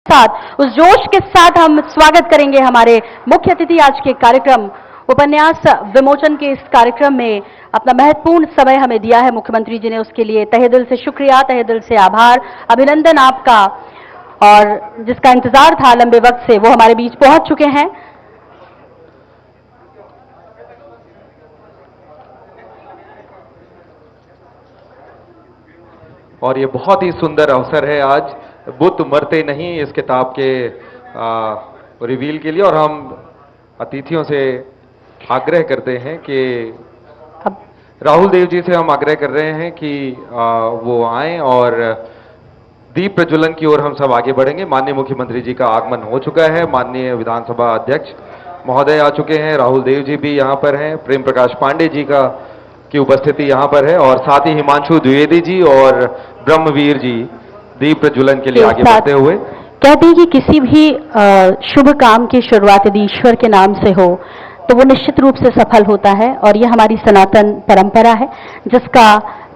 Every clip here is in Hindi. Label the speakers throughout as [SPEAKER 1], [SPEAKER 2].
[SPEAKER 1] साथ उस जोश के साथ हम स्वागत करेंगे हमारे मुख्य अतिथि आज के कार्यक्रम उपन्यास विमोचन के इस कार्यक्रम में अपना महत्वपूर्ण समय हमें दिया है मुख्यमंत्री जी ने, उसके लिए तहे दिल से शुक्रिया, तहे दिल से आभार, अभिनंदन आपका। और जिसका इंतजार था लंबे वक्त से वो हमारे बीच पहुंच चुके हैं।
[SPEAKER 2] और ये बहुत ही सुंदर अवसर है आज बुत मरते नहीं इस किताब के रिवील के लिए। और हम अतिथियों से आग्रह करते हैं कि राहुल देव जी से हम आग्रह कर रहे हैं कि वो आएं और दीप प्रज्वलन की ओर हम सब आगे बढ़ेंगे। माननीय मुख्यमंत्री जी का आगमन हो चुका है, माननीय विधानसभा अध्यक्ष महोदय आ चुके हैं, राहुल देव जी भी यहाँ पर हैं, प्रेम प्रकाश पांडे जी की उपस्थिति यहाँ पर है और साथ ही हिमांशु द्विवेदी जी और ब्रह्मवीर जी दीप प्रज्वलन के लिए आगे बढ़ते हुए।
[SPEAKER 1] कहते हैं कि किसी भी शुभ काम की शुरुआत यदि ईश्वर के नाम से हो तो वो निश्चित रूप से सफल होता है और ये हमारी सनातन परंपरा है जिसका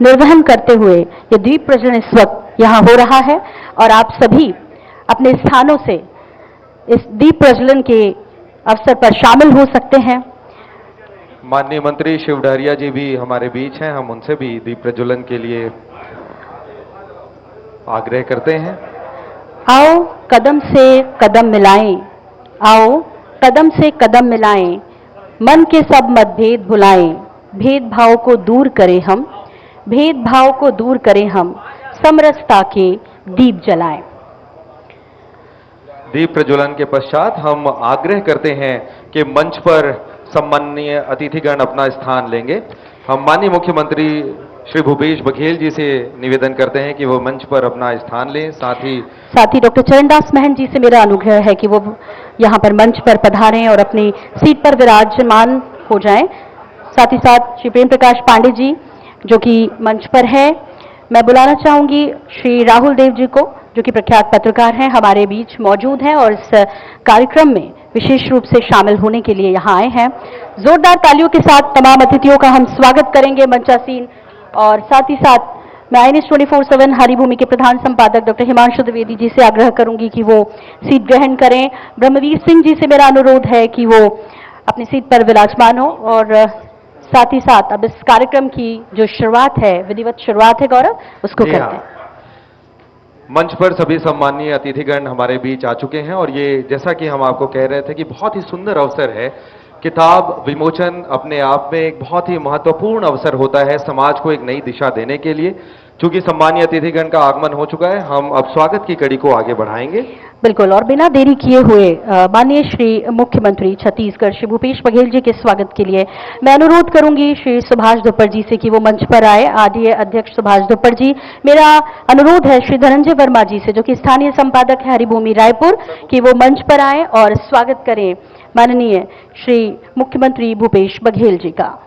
[SPEAKER 1] निर्वहन करते हुए ये दीप प्रज्वलन इस वक्त यहाँ हो रहा है और आप सभी अपने स्थानों से इस दीप प्रज्वलन के अवसर पर शामिल हो सकते हैं।
[SPEAKER 2] माननीय मंत्री शिव डहरिया जी भी हमारे बीच हैं, हम उनसे भी दीप प्रज्वलन के लिए आग्रह करते हैं।
[SPEAKER 1] आओ कदम से कदम मिलाएं, आओ कदम से कदम मिलाएं, मन के सब मतभेद भुलाएं, भेदभाव को दूर करें हम, भेदभाव को दूर करें हम, समरसता के दीप जलाएं।
[SPEAKER 2] दीप प्रज्वलन के पश्चात हम आग्रह करते हैं कि मंच पर सम्माननीय अतिथिगण अपना स्थान लेंगे। हम माननीय मुख्यमंत्री श्री भूपेश बघेल जी से निवेदन करते हैं कि वो मंच पर अपना स्थान लें। साथ ही
[SPEAKER 1] डॉक्टर चरणदास महंत जी से मेरा अनुग्रह है कि वो यहाँ पर मंच पर पधारें और अपनी सीट पर विराजमान हो जाएं। साथ ही साथ श्री प्रेम प्रकाश पांडे जी जो कि मंच पर है। मैं बुलाना चाहूंगी श्री राहुल देव जी को जो कि प्रख्यात पत्रकार हैं, हमारे बीच मौजूद हैं और इस कार्यक्रम में विशेष रूप से शामिल होने के लिए यहाँ आए हैं। जोरदार तालियों के साथ तमाम अतिथियों का हम स्वागत करेंगे मंचासीन। और साथ ही साथ मैं INS 24/7 हरिभूमि के प्रधान संपादक डॉक्टर हिमांशु द्विवेदी जी से आग्रह करूंगी कि वो सीट ग्रहण करें। ब्रह्मवीर सिंह जी से मेरा अनुरोध है कि वो अपनी सीट पर विराजमान हो। और साथ ही साथ अब इस कार्यक्रम की जो शुरुआत है, विधिवत शुरुआत है गौरव, उसको करते हैं।
[SPEAKER 2] मंच पर सभी सम्माननीय अतिथिगण हमारे बीच आ चुके हैं और ये जैसा कि हम आपको कह रहे थे कि बहुत ही सुंदर अवसर है। किताब विमोचन अपने आप में एक बहुत ही महत्वपूर्ण अवसर होता है समाज को एक नई दिशा देने के लिए। चूंकि सम्मानीय अतिथिगण का आगमन हो चुका है, हम अब स्वागत की कड़ी को आगे बढ़ाएंगे।
[SPEAKER 1] बिल्कुल, और बिना देरी किए हुए माननीय श्री मुख्यमंत्री छत्तीसगढ़ श्री भूपेश बघेल जी के स्वागत के लिए मैं अनुरोध करूंगी श्री सुभाष धुप्पड़ जी से कि वो मंच पर आए। आदरणीय अध्यक्ष सुभाष धुप्पड़ जी, मेरा अनुरोध है श्री धनंजय वर्मा जी से जो कि स्थानीय संपादक है हरिभूमि रायपुर, कि वो मंच पर आए और स्वागत करें माननीय श्री मुख्यमंत्री भूपेश बघेल जी का।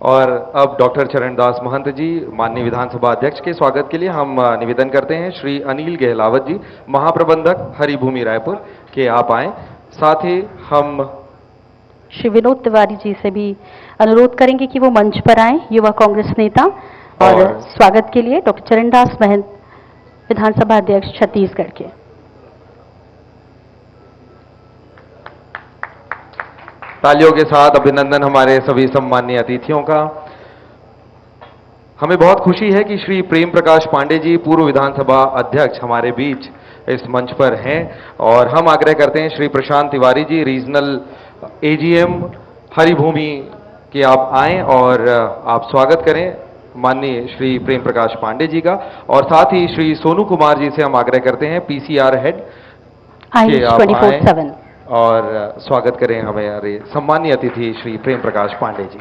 [SPEAKER 2] और अब डॉक्टर चरणदास महंत जी माननीय विधानसभा अध्यक्ष के स्वागत के लिए हम निवेदन करते हैं श्री अनिल गहलावत जी महाप्रबंधक हरिभूमि रायपुर के आप आए। साथ ही हम
[SPEAKER 1] श्री विनोद तिवारी जी से भी अनुरोध करेंगे कि वो मंच पर आए, युवा कांग्रेस नेता। और स्वागत के लिए डॉक्टर चरणदास महंत विधानसभा अध्यक्ष छत्तीसगढ़ के।
[SPEAKER 2] तालियों के साथ अभिनंदन हमारे सभी सम्मानीय अतिथियों का। हमें बहुत खुशी है कि श्री प्रेम प्रकाश पांडे जी पूर्व विधानसभा अध्यक्ष हमारे बीच इस मंच पर हैं और हम आग्रह करते हैं श्री प्रशांत तिवारी जी रीजनल AGM हरिभूमि के आप आएं और आप स्वागत करें माननीय श्री प्रेम प्रकाश पांडे जी का। और साथ ही श्री सोनू कुमार जी से हम आग्रह करते हैं PCR हेड के आप
[SPEAKER 1] 24/7
[SPEAKER 2] और स्वागत करें हमारे सम्मानीय अतिथि श्री प्रेम प्रकाश पांडे जी।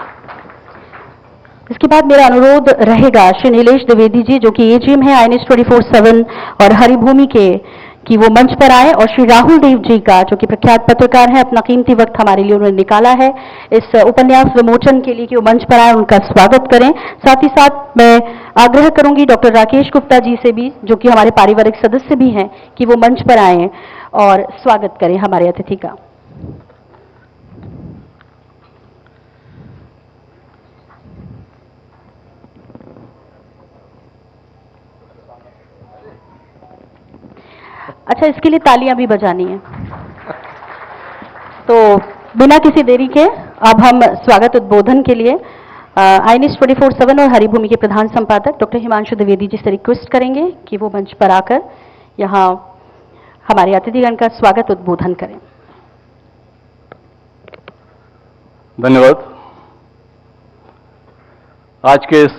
[SPEAKER 1] इसके बाद मेरा अनुरोध रहेगा श्री नीलेश द्विवेदी जी जो कि AGM है INS 24/7 और हरिभूमि के कि वो मंच पर आए और श्री राहुल देव जी का, जो कि प्रख्यात पत्रकार हैं, अपना कीमती वक्त हमारे लिए उन्होंने निकाला है इस उपन्यास विमोचन के लिए कि वो मंच पर आए, उनका स्वागत करें। साथ ही साथ मैं आग्रह करूंगी डॉक्टर राकेश गुप्ता जी से भी, जो कि हमारे पारिवारिक सदस्य भी हैं, कि वो मंच पर आए और स्वागत करें हमारे अतिथि का। अच्छा, इसके लिए तालियां भी बजानी है। तो बिना किसी देरी के अब हम स्वागत उद्बोधन के लिए IANS 24/7 और हरिभूमि के प्रधान संपादक डॉक्टर हिमांशु द्विवेदी जी से रिक्वेस्ट करेंगे कि वो मंच पर आकर यहाँ हमारे अतिथिगण का स्वागत उद्बोधन करें।
[SPEAKER 3] धन्यवाद। आज के इस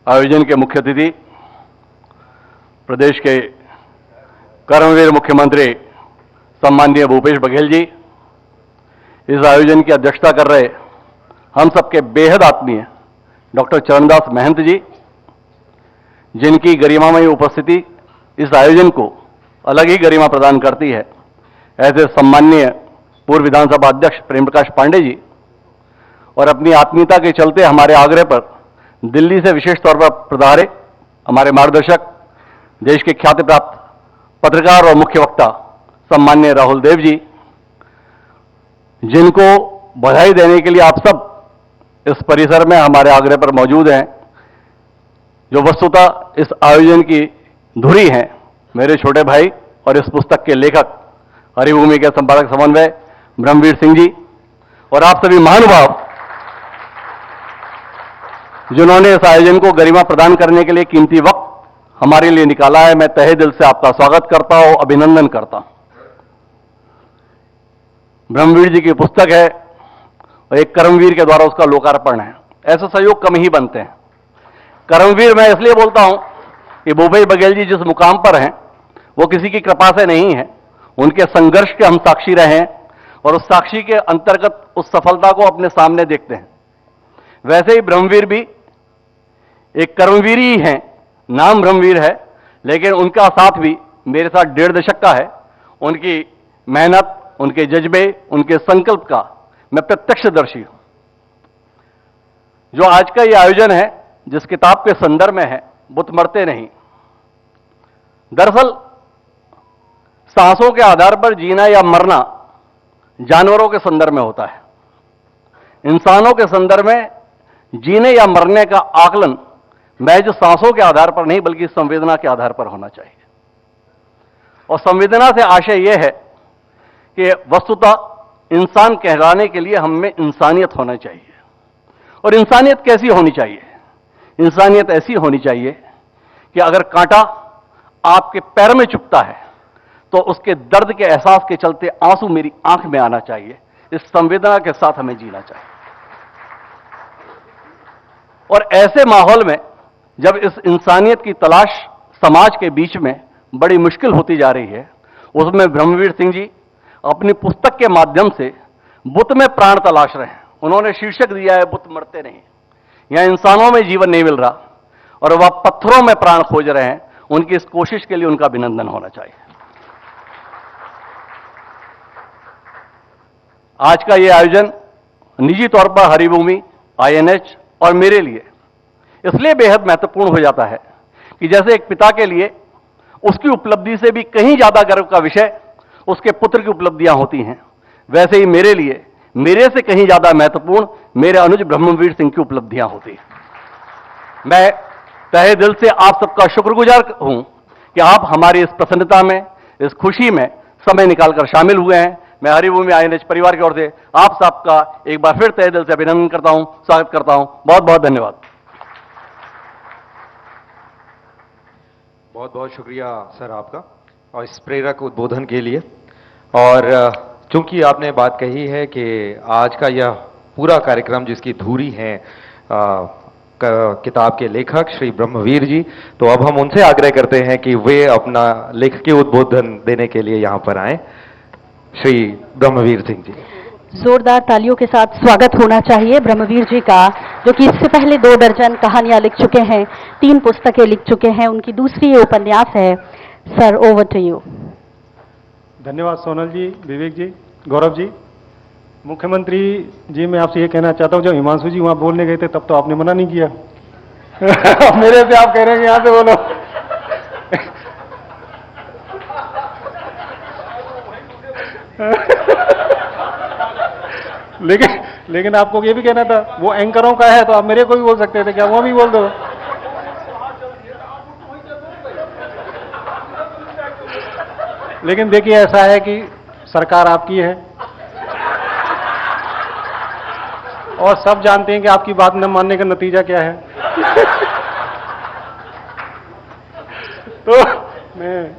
[SPEAKER 3] आयोजन के मुख्य अतिथि प्रदेश के कर्मवीर मुख्यमंत्री सम्माननीय भूपेश बघेल जी, इस आयोजन की अध्यक्षता कर रहे हम सबके बेहद आत्मीय डॉक्टर चरणदास महंत जी, जिनकी गरिमामयी उपस्थिति इस आयोजन को अलग ही गरिमा प्रदान करती है, ऐसे सम्माननीय पूर्व विधानसभा अध्यक्ष प्रेम प्रकाश पांडे जी, और अपनी आत्मीयता के चलते हमारे आग्रह पर दिल्ली से विशेष तौर पर पधारे हमारे मार्गदर्शक, देश के ख्याति प्राप्त पत्रकार और मुख्य वक्ता सम्माननीय राहुल देव जी, जिनको बधाई देने के लिए आप सब इस परिसर में हमारे आग्रह पर मौजूद हैं, जो वस्तुतः इस आयोजन की धुरी हैं, मेरे छोटे भाई और इस पुस्तक के लेखक हरिभूमि के संपादक समन्वय ब्रह्मवीर सिंह जी, और आप सभी महानुभाव जिन्होंने इस आयोजन को गरिमा प्रदान करने के लिए कीमती वक्त हमारे लिए निकाला है। मैं तहे दिल से आपका स्वागत करता हूं, अभिनंदन करता हूं। ब्रह्मवीर जी की पुस्तक है और एक कर्मवीर के द्वारा उसका लोकार्पण है। ऐसे सहयोग कम ही बनते हैं। कर्मवीर मैं इसलिए बोलता हूं कि भूपेश बघेल जी जिस मुकाम पर हैं वो किसी की कृपा से नहीं है, उनके संघर्ष के हम साक्षी रहे हैं और उस साक्षी के अंतर्गत उस सफलता को अपने सामने देखते हैं। वैसे ही ब्रह्मवीर भी एक कर्मवीर ही हैं, नाम ब्रह्मवीर है, लेकिन उनका साथ भी मेरे साथ 1.5 दशक का है। उनकी मेहनत, उनके जज्बे, उनके संकल्प का मैं प्रत्यक्षदर्शी हूं। जो आज का ये आयोजन है, जिस किताब के संदर्भ में है, बुत मरते नहीं, दरअसल सांसों के आधार पर जीना या मरना जानवरों के संदर्भ में होता है। इंसानों के संदर्भ में जीने या मरने का आकलन महज सांसों के आधार पर नहीं, बल्कि संवेदना के आधार पर होना चाहिए। और संवेदना से आशय यह है कि वस्तुतः इंसान कहलाने के लिए हम में इंसानियत होना चाहिए। और इंसानियत कैसी होनी चाहिए? इंसानियत ऐसी होनी चाहिए कि अगर कांटा आपके पैर में चुभता है तो उसके दर्द के एहसास के चलते आंसू मेरी आंख में आना चाहिए। इस संवेदना के साथ हमें जीना चाहिए। और ऐसे माहौल में जब इस इंसानियत की तलाश समाज के बीच में बड़ी मुश्किल होती जा रही है, उसमें ब्रह्मवीर सिंह जी अपनी पुस्तक के माध्यम से बुत में प्राण तलाश रहे हैं। उन्होंने शीर्षक दिया है बुत मरते नहीं। यहां इंसानों में जीवन नहीं मिल रहा और वह पत्थरों में प्राण खोज रहे हैं। उनकी इस कोशिश के लिए उनका अभिनंदन होना चाहिए। आज का यह आयोजन निजी तौर पर हरिभूमि, IANS और मेरे लिए इसलिए बेहद महत्वपूर्ण हो जाता है कि जैसे एक पिता के लिए उसकी उपलब्धि से भी कहीं ज्यादा गर्व का विषय उसके पुत्र की उपलब्धियां होती हैं, वैसे ही मेरे लिए मेरे से कहीं ज्यादा महत्वपूर्ण मेरे अनुज ब्रह्मवीर सिंह की उपलब्धियां होती हैं। मैं तहे दिल से आप सबका शुक्रगुजार हूं कि आप हमारी इस प्रसन्नता में, इस खुशी में समय निकालकर शामिल हुए हैं। मैं हरिभूमि IANS परिवार की ओर से आप सबका एक बार फिर तहे दिल से अभिनंदन करता हूं, स्वागत करता हूं। बहुत बहुत धन्यवाद।
[SPEAKER 2] बहुत बहुत शुक्रिया सर आपका और इस प्रेरक उद्बोधन के लिए। और चूंकि आपने बात कही है कि आज का यह पूरा कार्यक्रम जिसकी धुरी है किताब के लेखक श्री ब्रह्मवीर जी, तो अब हम उनसे आग्रह करते हैं कि वे अपना लेखकीय उद्बोधन देने के लिए यहां पर आए। श्री ब्रह्मवीर सिंह जी,
[SPEAKER 1] जोरदार तालियों के साथ स्वागत होना चाहिए ब्रह्मवीर जी का, जो कि इससे पहले 2 दर्जन कहानियां लिख चुके हैं, 3 पुस्तकें लिख चुके हैं। उनकी दूसरी ये उपन्यास है Sir, over to you.
[SPEAKER 4] धन्यवाद सोनल जी, विवेक जी, गौरव जी। मुख्यमंत्री जी, मैं आपसे ये कहना चाहता हूँ, जब हिमांशु जी वहाँ बोलने गए थे तब तो आपने मना नहीं किया। मेरे से आप कह रहे हैं कि यहाँ से बोलो। लेकिन आपको ये भी कहना था, वो एंकरों का है तो आप मेरे को भी बोल सकते थे, क्या वो भी बोल दो। लेकिन देखिए, ऐसा है कि सरकार आपकी है और सब जानते हैं कि आपकी बात न मानने का नतीजा क्या है। तो मैं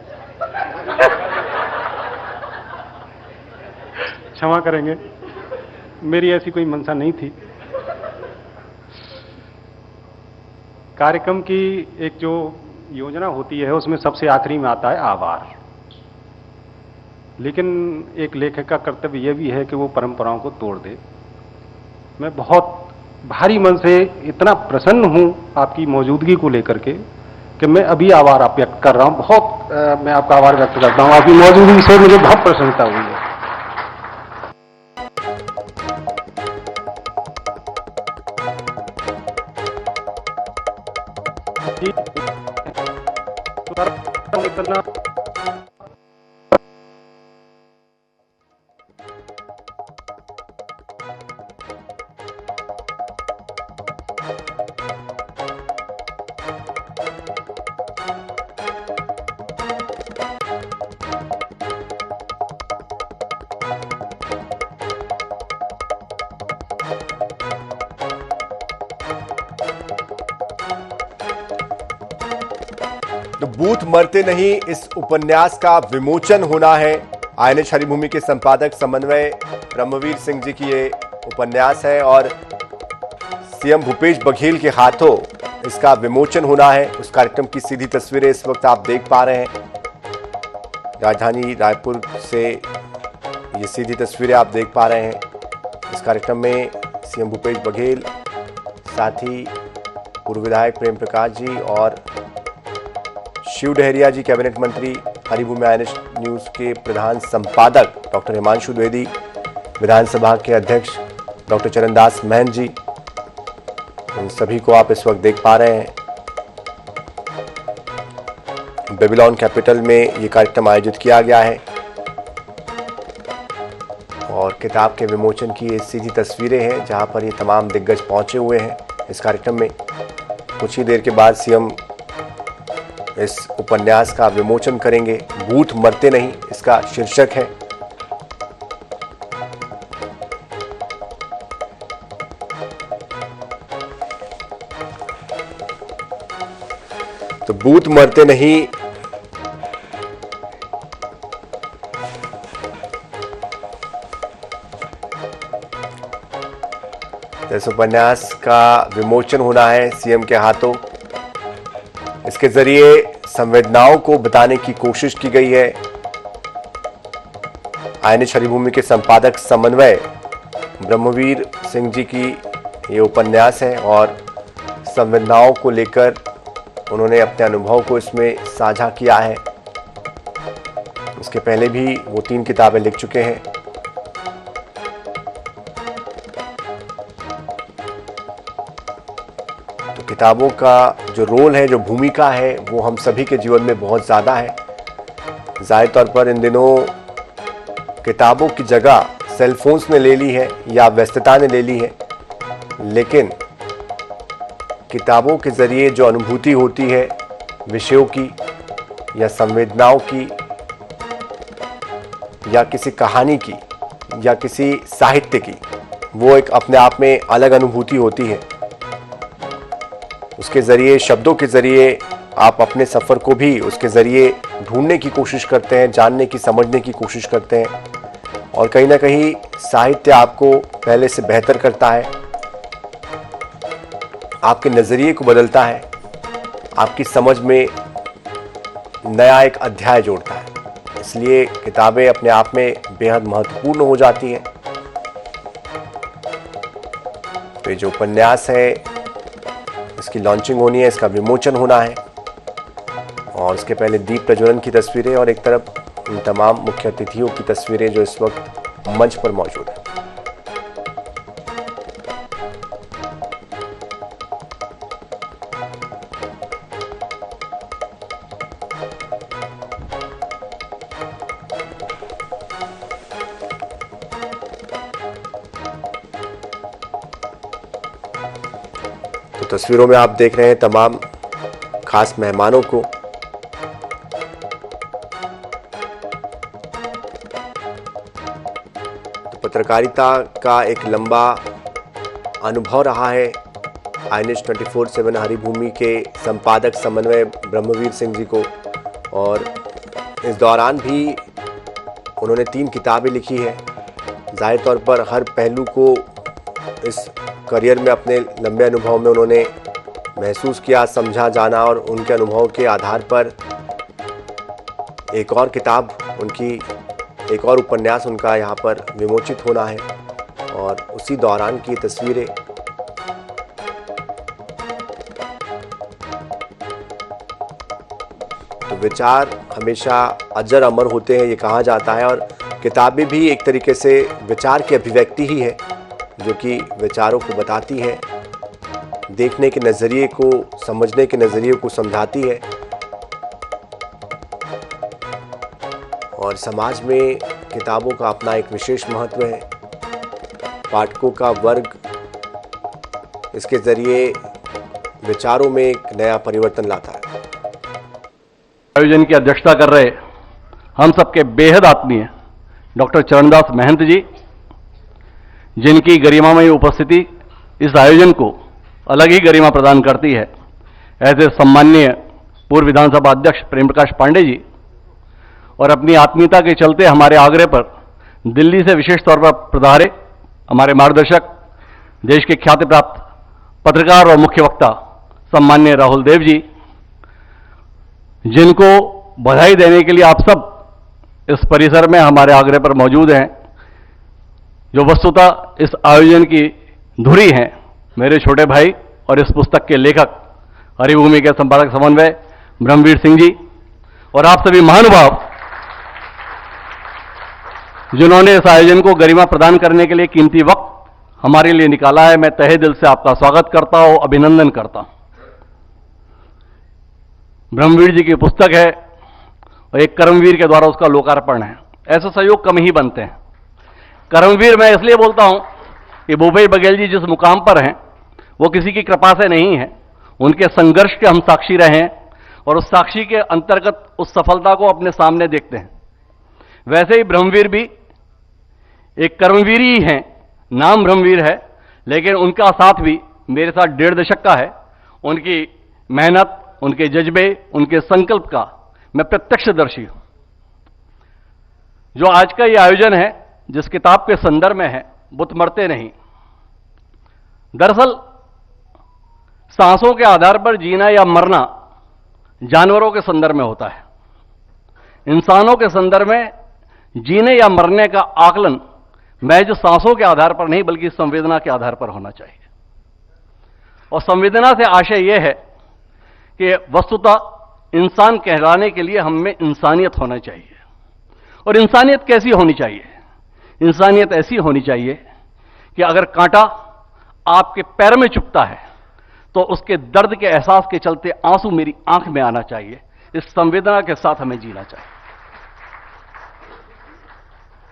[SPEAKER 4] क्षमा करेंगे, मेरी ऐसी कोई मंशा नहीं थी। कार्यक्रम की एक जो योजना होती है उसमें सबसे आखिरी में आता है आभार, लेकिन एक लेखक का कर्तव्य यह भी है कि वो परंपराओं को तोड़ दे। मैं बहुत भारी मन से इतना प्रसन्न हूं आपकी मौजूदगी को लेकर के कि मैं अभी आभार आप व्यक्त कर रहा हूं। बहुत मैं आपका आभार व्यक्त करता हूं, आपकी मौजूदगी से मुझे बहुत प्रसन्नता हुई है।
[SPEAKER 5] तो बूथ मरते नहीं इस उपन्यास का विमोचन होना है। आईएनएच हरिभूमि के संपादक समन्वय ब्रह्मवीर सिंह जी की ये उपन्यास है और सीएम भूपेश बघेल के हाथों इसका विमोचन होना है। उस कार्यक्रम की सीधी तस्वीरें इस वक्त आप देख पा रहे हैं। राजधानी रायपुर से ये सीधी तस्वीरें आप देख पा रहे हैं। इस कार्यक्रम में सीएम भूपेश बघेल, साथ ही पूर्व विधायक प्रेम प्रकाश जी और शिव डहरिया जी, कैबिनेट मंत्री, हरिभूमि आईएनएच न्यूज के प्रधान संपादक डॉक्टर हिमांशु द्विवेदी, विधानसभा के अध्यक्ष डॉक्टर चरणदास महंत जी, इन सभी को आप इस वक्त देख पा रहे हैं। बेबीलोन कैपिटल में ये कार्यक्रम आयोजित किया गया है और किताब के विमोचन की ये सीधी तस्वीरें हैं जहां पर ये तमाम दिग्गज पहुंचे हुए हैं इस कार्यक्रम में। कुछ ही देर के बाद सीएम इस उपन्यास का विमोचन करेंगे। बूथ मरते नहीं इसका शीर्षक है। तो बूथ मरते नहीं इस उपन्यास का विमोचन होना है सीएम के हाथों। इसके जरिए संवेदनाओं को बताने की कोशिश की गई है। आईएनएच हरिभूमि के संपादक समन्वय ब्रह्मवीर सिंह जी की ये उपन्यास है और संवेदनाओं को लेकर उन्होंने अपने अनुभव को इसमें साझा किया है। इसके पहले भी वो 3 किताबें लिख चुके हैं। किताबों का जो रोल है, जो भूमिका है, वो हम सभी के जीवन में बहुत ज़्यादा है। ज़ाहिर तौर पर इन दिनों किताबों की जगह सेलफोन्स ने ले ली है या व्यस्तता ने ले ली है, लेकिन किताबों के ज़रिए जो अनुभूति होती है विषयों की या संवेदनाओं की या किसी कहानी की या किसी साहित्य की, वो एक अपने आप में अलग अनुभूति होती है। उसके ज़रिए, शब्दों के ज़रिए आप अपने सफ़र को भी उसके ज़रिए ढूंढने की कोशिश करते हैं, जानने की, समझने की कोशिश करते हैं और कहीं ना कहीं साहित्य आपको पहले से बेहतर करता है, आपके नज़रिए को बदलता है, आपकी समझ में नया एक अध्याय जोड़ता है। इसलिए किताबें अपने आप में बेहद महत्वपूर्ण हो जाती हैं। तो ये जो उपन्यास है इसकी लॉन्चिंग होनी है, इसका विमोचन होना है और उसके पहले दीप प्रज्वलन की तस्वीरें और एक तरफ इन तमाम मुख्य अतिथियों की तस्वीरें जो इस वक्त मंच पर मौजूद है। तो तस्वीरों में आप देख रहे हैं तमाम खास मेहमानों को। तो पत्रकारिता का एक लंबा अनुभव रहा है INH 24/7 हरिभूमि के संपादक समन्वय ब्रह्मवीर सिंह जी को, और इस दौरान भी उन्होंने 3 किताबें लिखी है। जाहिर तौर पर हर पहलू को इस करियर में अपने लंबे अनुभव में उन्होंने महसूस किया, समझा, जाना, और उनके अनुभव के आधार पर एक और किताब उनकी, एक और उपन्यास उनका यहाँ पर विमोचित होना है, और उसी दौरान की तस्वीरें। तो विचार हमेशा अजर अमर होते हैं, ये कहा जाता है, और किताबें भी एक तरीके से विचार की अभिव्यक्ति ही है, जो कि विचारों को बताती है, देखने के नज़रिए को, समझने के नज़रिए को समझाती है, और समाज में किताबों का अपना एक विशेष महत्व है। पाठकों का वर्ग इसके ज़रिए विचारों में एक नया परिवर्तन लाता है।
[SPEAKER 3] आयोजन की अध्यक्षता कर रहे हम सबके बेहद आत्मीय डॉक्टर चरणदास महंत जी, जिनकी गरिमामयी उपस्थिति इस आयोजन को अलग ही गरिमा प्रदान करती है, ऐसे सम्माननीय पूर्व विधानसभा अध्यक्ष प्रेम प्रकाश पांडे जी, और अपनी आत्मीयता के चलते हमारे आग्रह पर दिल्ली से विशेष तौर पर पधारे हमारे मार्गदर्शक, देश के ख्याति प्राप्त पत्रकार और मुख्य वक्ता सम्माननीय राहुल देव जी, जिनको बधाई देने के लिए आप सब इस परिसर में हमारे आग्रह पर मौजूद हैं, जो वस्तुतः इस आयोजन की धुरी हैं, मेरे छोटे भाई और इस पुस्तक के लेखक हरिभूमि के संपादक समन्वय ब्रह्मवीर सिंह जी, और आप सभी महानुभाव जिन्होंने इस आयोजन को गरिमा प्रदान करने के लिए कीमती वक्त हमारे लिए निकाला है। मैं तहे दिल से आपका स्वागत करता हूं, अभिनंदन करता हूं। ब्रह्मवीर जी की पुस्तक है और एक कर्मवीर के द्वारा उसका लोकार्पण है। ऐसे सहयोग कम ही बनते हैं। कर्मवीर मैं इसलिए बोलता हूं कि भूपेश बघेल जी जिस मुकाम पर हैं वो किसी की कृपा से नहीं है, उनके संघर्ष के हम साक्षी रहे हैं, और उस साक्षी के अंतर्गत उस सफलता को अपने सामने देखते हैं। वैसे ही ब्रह्मवीर भी एक कर्मवीर ही हैं, नाम ब्रह्मवीर है, लेकिन उनका साथ भी मेरे साथ 1.5 दशक का है। उनकी मेहनत, उनके जज्बे, उनके संकल्प का मैं प्रत्यक्षदर्शी हूं। जो आज का ये आयोजन है, जिस किताब के संदर्भ में है बुत मरते नहीं, दरअसल सांसों के आधार पर जीना या मरना जानवरों के संदर्भ में होता है। इंसानों के संदर्भ में जीने या मरने का आकलन महज सांसों के आधार पर नहीं बल्कि संवेदना के आधार पर होना चाहिए। और संवेदना से आशय यह है कि वस्तुतः इंसान कहलाने के लिए हम में इंसानियत होना चाहिए। और इंसानियत कैसी होनी चाहिए? इंसानियत ऐसी होनी चाहिए कि अगर कांटा आपके पैर में चुभता है तो उसके दर्द के एहसास के चलते आंसू मेरी आंख में आना चाहिए। इस संवेदना के साथ हमें जीना चाहिए।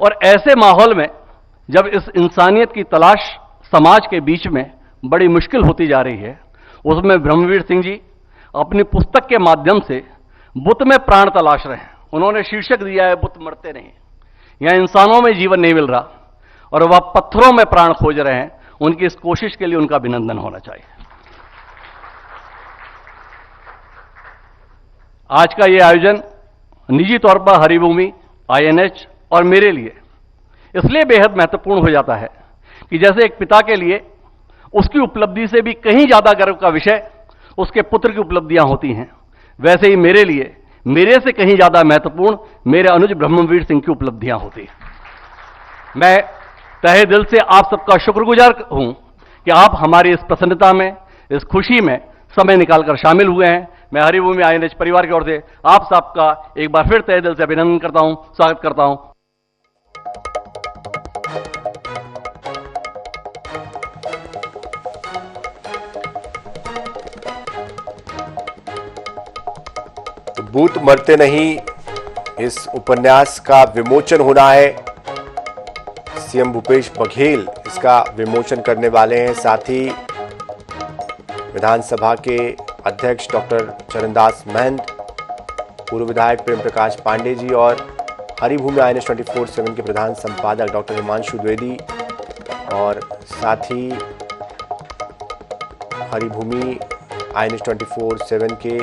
[SPEAKER 3] और ऐसे माहौल में जब इस इंसानियत की तलाश समाज के बीच में बड़ी मुश्किल होती जा रही है, उसमें ब्रह्मवीर सिंह जी अपनी पुस्तक के माध्यम से बुत में प्राण तलाश रहे हैं। उन्होंने शीर्षक दिया है बुत मरते नहीं। यहां इंसानों में जीवन नहीं मिल रहा और वह पत्थरों में प्राण खोज रहे हैं। उनकी इस कोशिश के लिए उनका अभिनंदन होना चाहिए। आज का यह आयोजन निजी तौर पर हरिभूमि, INH और मेरे लिए इसलिए बेहद महत्वपूर्ण हो जाता है कि जैसे एक पिता के लिए उसकी उपलब्धि से भी कहीं ज्यादा गर्व का विषय उसके पुत्र की उपलब्धियां होती हैं, वैसे ही मेरे लिए मेरे से कहीं ज्यादा महत्वपूर्ण मेरे अनुज ब्रह्मवीर सिंह की उपलब्धियां होती हैं। मैं तहे दिल से आप सबका शुक्रगुजार हूं कि आप हमारी इस प्रसन्नता में, इस खुशी में समय निकालकर शामिल हुए हैं। मैं हरिभूमि आईएनएच परिवार की ओर से आप सबका एक बार फिर तहे दिल से अभिनंदन करता हूं, स्वागत करता हूं।
[SPEAKER 5] तो भूत मरते नहीं इस उपन्यास का विमोचन होना है। सीएम भूपेश बघेल इसका विमोचन करने वाले हैं। साथ ही विधानसभा के अध्यक्ष डॉक्टर चरणदास महंत, पूर्व विधायक प्रेम प्रकाश पांडे जी और हरिभूमि आईएनएच 24/7 के प्रधान संपादक डॉक्टर हिमांशु द्विवेदी और साथ ही हरिभूमि आईएनएच 24/7 के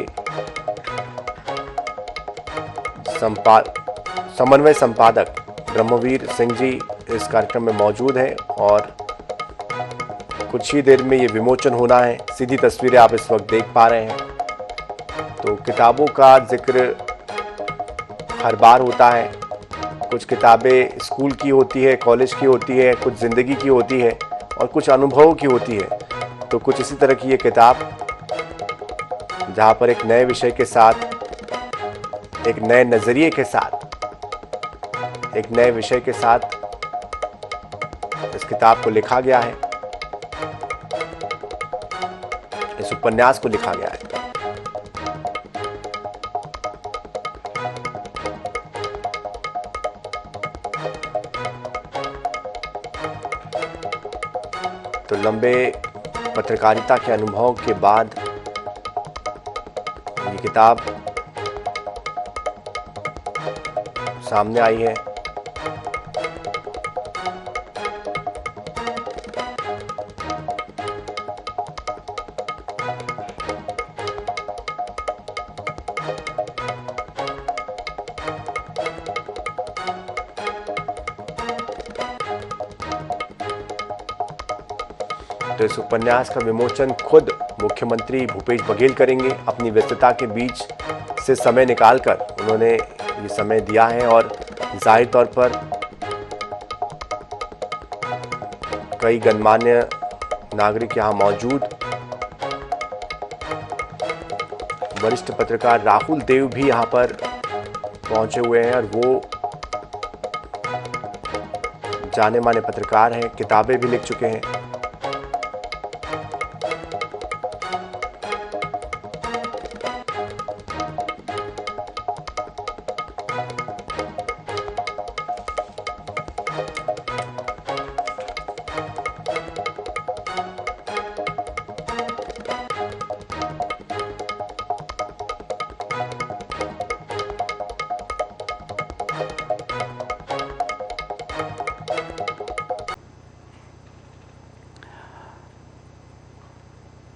[SPEAKER 5] समन्वय संपादक ब्रह्मवीर सिंह जी इस कार्यक्रम में मौजूद हैं और कुछ ही देर में ये विमोचन होना है। सीधी तस्वीरें आप इस वक्त देख पा रहे हैं। तो किताबों का जिक्र हर बार होता है। कुछ किताबें स्कूल की होती है, कॉलेज की होती है, कुछ ज़िंदगी की होती है और कुछ अनुभवों की होती है। तो कुछ इसी तरह की ये किताब जहाँ पर एक नए विषय के साथ, एक नए नज़रिए के साथ, एक नए विषय के साथ इस किताब को लिखा गया है, इस उपन्यास को लिखा गया है। तो लंबे पत्रकारिता के अनुभव के बाद ये किताब सामने आई है। तो इस उपन्यास का विमोचन खुद मुख्यमंत्री भूपेश बघेल करेंगे। अपनी व्यस्तता के बीच से समय निकालकर उन्होंने ये समय दिया है और जाहिर तौर पर कई गणमान्य नागरिक यहाँ मौजूद। वरिष्ठ पत्रकार राहुल देव भी यहाँ पर पहुंचे हुए हैं और वो जाने माने पत्रकार हैं, किताबें भी लिख चुके हैं।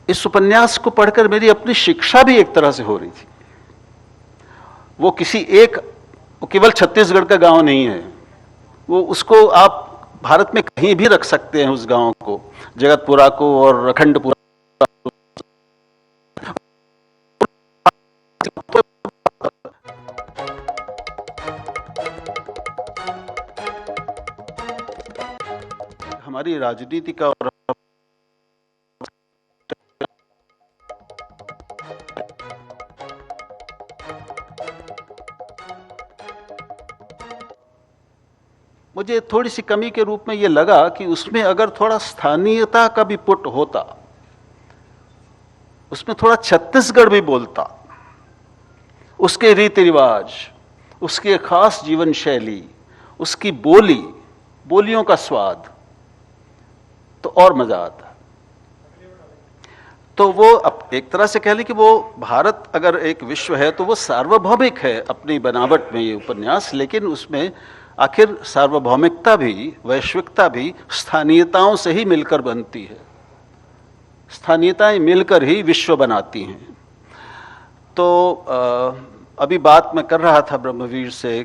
[SPEAKER 6] इस उपन्यास को पढ़कर मेरी अपनी शिक्षा भी एक तरह से हो रही थी। वो केवल छत्तीसगढ़ का गांव नहीं है, वो उसको आप भारत में कहीं भी रख सकते हैं। उस गांव को, जगतपुरा को और अखंडपुरा, हमारी राजनीति का और मुझे थोड़ी सी कमी के रूप में यह लगा कि उसमें अगर थोड़ा स्थानीयता का भी पुट होता, उसमें थोड़ा छत्तीसगढ़ भी बोलता, उसके रीति रिवाज, उसकी खास जीवन शैली, उसकी बोलियों का स्वाद, तो और मजा आता। तो वो एक तरह से कह लें कि वो भारत अगर एक विश्व है तो वो सार्वभौमिक है अपनी बनावट में ये उपन्यास, लेकिन उसमें आखिर सार्वभौमिकता भी, वैश्विकता भी स्थानीयताओं से ही मिलकर बनती है। स्थानीयताएं मिलकर ही विश्व बनाती हैं। तो अभी बात मैं कर रहा था ब्रह्मवीर से,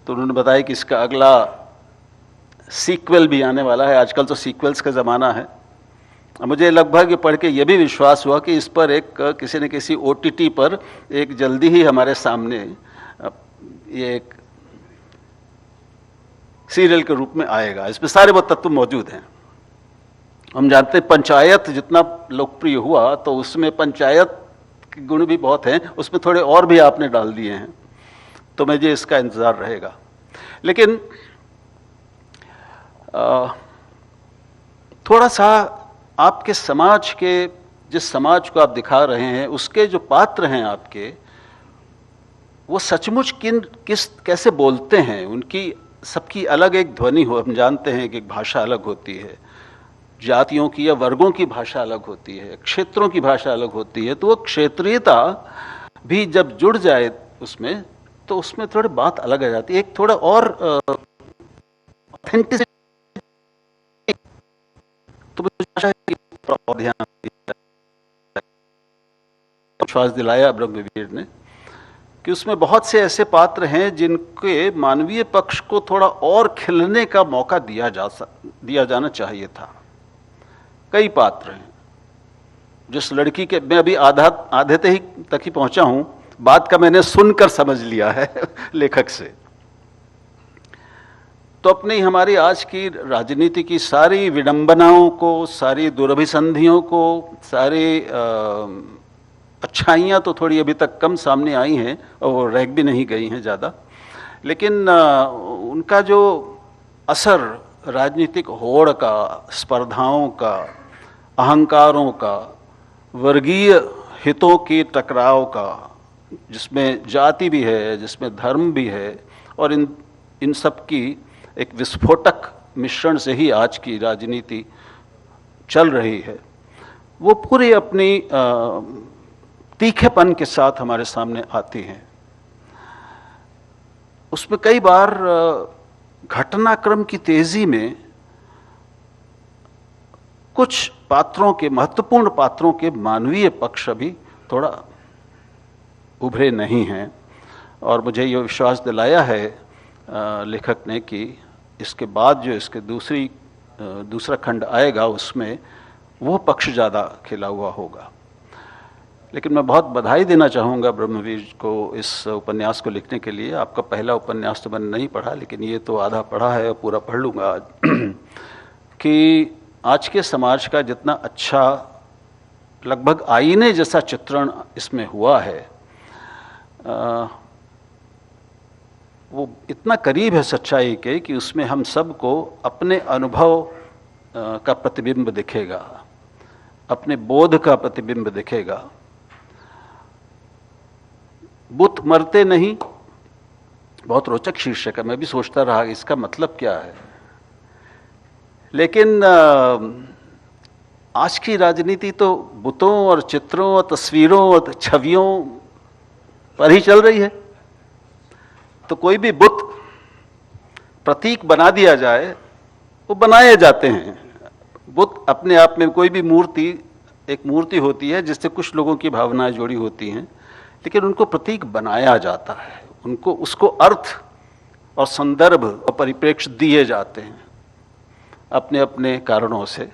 [SPEAKER 6] तो उन्होंने बताया कि इसका अगला सीक्वल भी आने वाला है। आजकल तो सीक्वल्स का ज़माना है। मुझे लगभग ये पढ़ के ये भी विश्वास हुआ कि इस पर एक किसी न किसी OTT पर एक जल्दी ही हमारे सामने ये एक सीरियल के रूप में आएगा। इसमें सारे वो तत्व मौजूद हैं। हम जानते हैं पंचायत जितना लोकप्रिय हुआ तो उसमें पंचायत के गुण भी बहुत हैं, उसमें थोड़े और भी आपने डाल दिए हैं, तो मुझे इसका इंतज़ार रहेगा। लेकिन थोड़ा सा आपके समाज के, जिस समाज को आप दिखा रहे हैं, उसके जो पात्र हैं आपके, वो सचमुच कैसे बोलते हैं, उनकी सबकी अलग एक ध्वनि हो। हम जानते हैं कि एक भाषा अलग होती है, जातियों की या वर्गों की भाषा अलग होती है, क्षेत्रों की भाषा अलग होती है, तो वो क्षेत्रीयता भी जब जुड़ जाए उसमें, तो उसमें थोड़ी बात अलग आ जाती है, एक थोड़ा और ऑथेंटिसिटी। तो मुझे आशा है कि ध्यान विश्वास दिलाया ब्रह्मवीर ने कि उसमें बहुत से ऐसे पात्र हैं जिनके मानवीय पक्ष को थोड़ा और खिलने का मौका दिया जाना चाहिए था। कई पात्र हैं। जिस लड़की के, मैं अभी आधे तक ही पहुंचा हूं, बात का मैंने सुनकर समझ लिया है लेखक से। तो अपनी हमारी आज की राजनीति की सारी विडंबनाओं को, सारी दुर्भिसंधियों को, सारी अच्छाइयाँ तो थोड़ी अभी तक कम सामने आई हैं और रह भी नहीं गई हैं ज़्यादा, लेकिन उनका जो असर राजनीतिक होड़ का, स्पर्धाओं का, अहंकारों का, वर्गीय हितों की टकराव का, जिसमें जाति भी है, जिसमें धर्म भी है, और इन सब की एक विस्फोटक मिश्रण से ही आज की राजनीति चल रही है, वो पूरी अपनी तीखेपन के साथ हमारे सामने आती हैं। उसमें कई बार घटनाक्रम की तेजी में कुछ पात्रों के, महत्वपूर्ण पात्रों के मानवीय पक्ष अभी थोड़ा उभरे नहीं हैं, और मुझे ये विश्वास दिलाया है लेखक ने कि इसके बाद जो इसके दूसरा खंड आएगा उसमें वो पक्ष ज़्यादा खिला हुआ होगा। लेकिन मैं बहुत बधाई देना चाहूँगा ब्रह्मवीर को इस उपन्यास को लिखने के लिए। आपका पहला उपन्यास तो मैंने नहीं पढ़ा, लेकिन ये तो आधा पढ़ा है और पूरा पढ़ लूँगा आज कि आज के समाज का जितना अच्छा, लगभग आईने जैसा चित्रण इसमें हुआ है, वो इतना करीब है सच्चाई के कि उसमें हम सबको अपने अनुभव का प्रतिबिंब दिखेगा, अपने बोध का प्रतिबिंब दिखेगा। बुत मरते नहीं, बहुत रोचक शीर्षक है, मैं भी सोचता रहा इसका मतलब क्या है। लेकिन आज की राजनीति तो बुतों और चित्रों और तस्वीरों और छवियों पर ही चल रही है। तो कोई भी बुत प्रतीक बना दिया जाए, वो बनाए जाते हैं। बुत अपने आप में, कोई भी मूर्ति एक मूर्ति होती है जिससे कुछ लोगों की भावनाएं जुड़ी होती हैं, लेकिन उनको प्रतीक बनाया जाता है, उनको उसको अर्थ और संदर्भ और परिप्रेक्ष्य दिए जाते हैं अपने अपने कारणों से।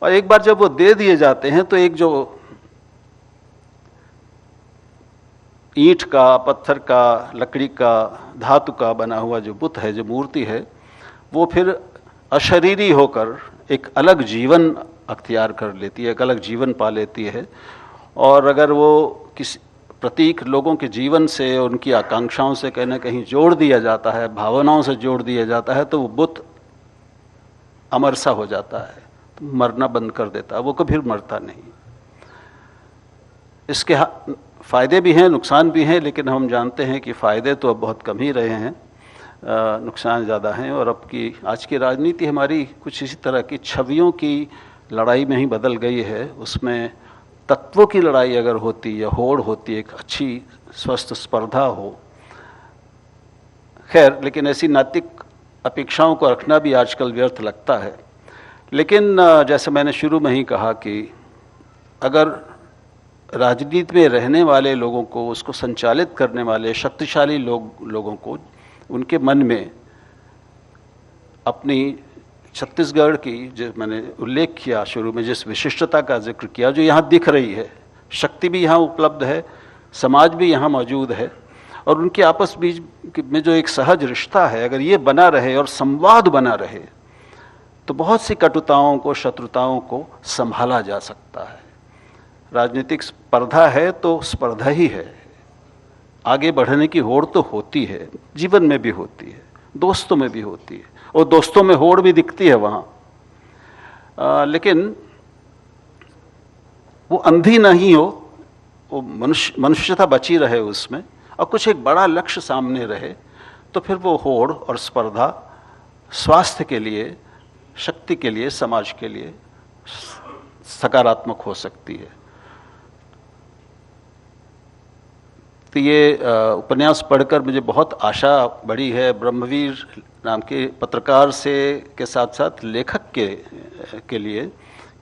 [SPEAKER 6] और एक बार जब वो दे दिए जाते हैं तो एक जो ईंट का, पत्थर का, लकड़ी का, धातु का बना हुआ जो बुत है, जो मूर्ति है, वो फिर अशरीरी होकर एक अलग जीवन अख्तियार कर लेती है, एक अलग जीवन पा लेती है। और अगर वो किसी प्रतीक लोगों के जीवन से, उनकी आकांक्षाओं से कहीं ना कहीं जोड़ दिया जाता है, भावनाओं से जोड़ दिया जाता है, तो वो बुत अमर सा हो जाता है, तो मरना बंद कर देता है, वो कभी मरता नहीं। इसके फ़ायदे भी हैं, नुकसान भी हैं, लेकिन हम जानते हैं कि फ़ायदे तो अब बहुत कम ही रहे हैं, नुकसान ज़्यादा हैं। और अब की आज की राजनीति हमारी कुछ इसी तरह की छवियों की लड़ाई में ही बदल गई है। उसमें तत्वों की लड़ाई अगर होती या होड़ होती, एक अच्छी स्वस्थ स्पर्धा हो, खैर, लेकिन ऐसी नैतिक अपेक्षाओं को रखना भी आजकल व्यर्थ लगता है। लेकिन जैसे मैंने शुरू में ही कहा कि अगर राजनीति में रहने वाले लोगों को, उसको संचालित करने वाले शक्तिशाली लोगों को, उनके मन में अपनी छत्तीसगढ़ की, जो मैंने उल्लेख किया शुरू में, जिस विशिष्टता का जिक्र किया, जो यहाँ दिख रही है, शक्ति भी यहाँ उपलब्ध है, समाज भी यहाँ मौजूद है, और उनके आपस बीच में जो एक सहज रिश्ता है, अगर ये बना रहे और संवाद बना रहे, तो बहुत सी कटुताओं को, शत्रुताओं को संभाला जा सकता है। राजनीतिक स्पर्धा है तो स्पर्धा ही है, आगे बढ़ने की होड़ तो होती है, जीवन में भी होती है, दोस्तों में भी होती है, और दोस्तों में होड़ भी दिखती है वहाँ, लेकिन वो अंधी नहीं हो, वो मनुष्यता बची रहे उसमें, और कुछ एक बड़ा लक्ष्य सामने रहे, तो फिर वो होड़ और स्पर्धा स्वास्थ्य के लिए, शक्ति के लिए, समाज के लिए सकारात्मक हो सकती है। तो ये उपन्यास पढ़कर मुझे बहुत आशा बढ़ी है ब्रह्मवीर नाम के पत्रकार से के साथ साथ लेखक के लिए,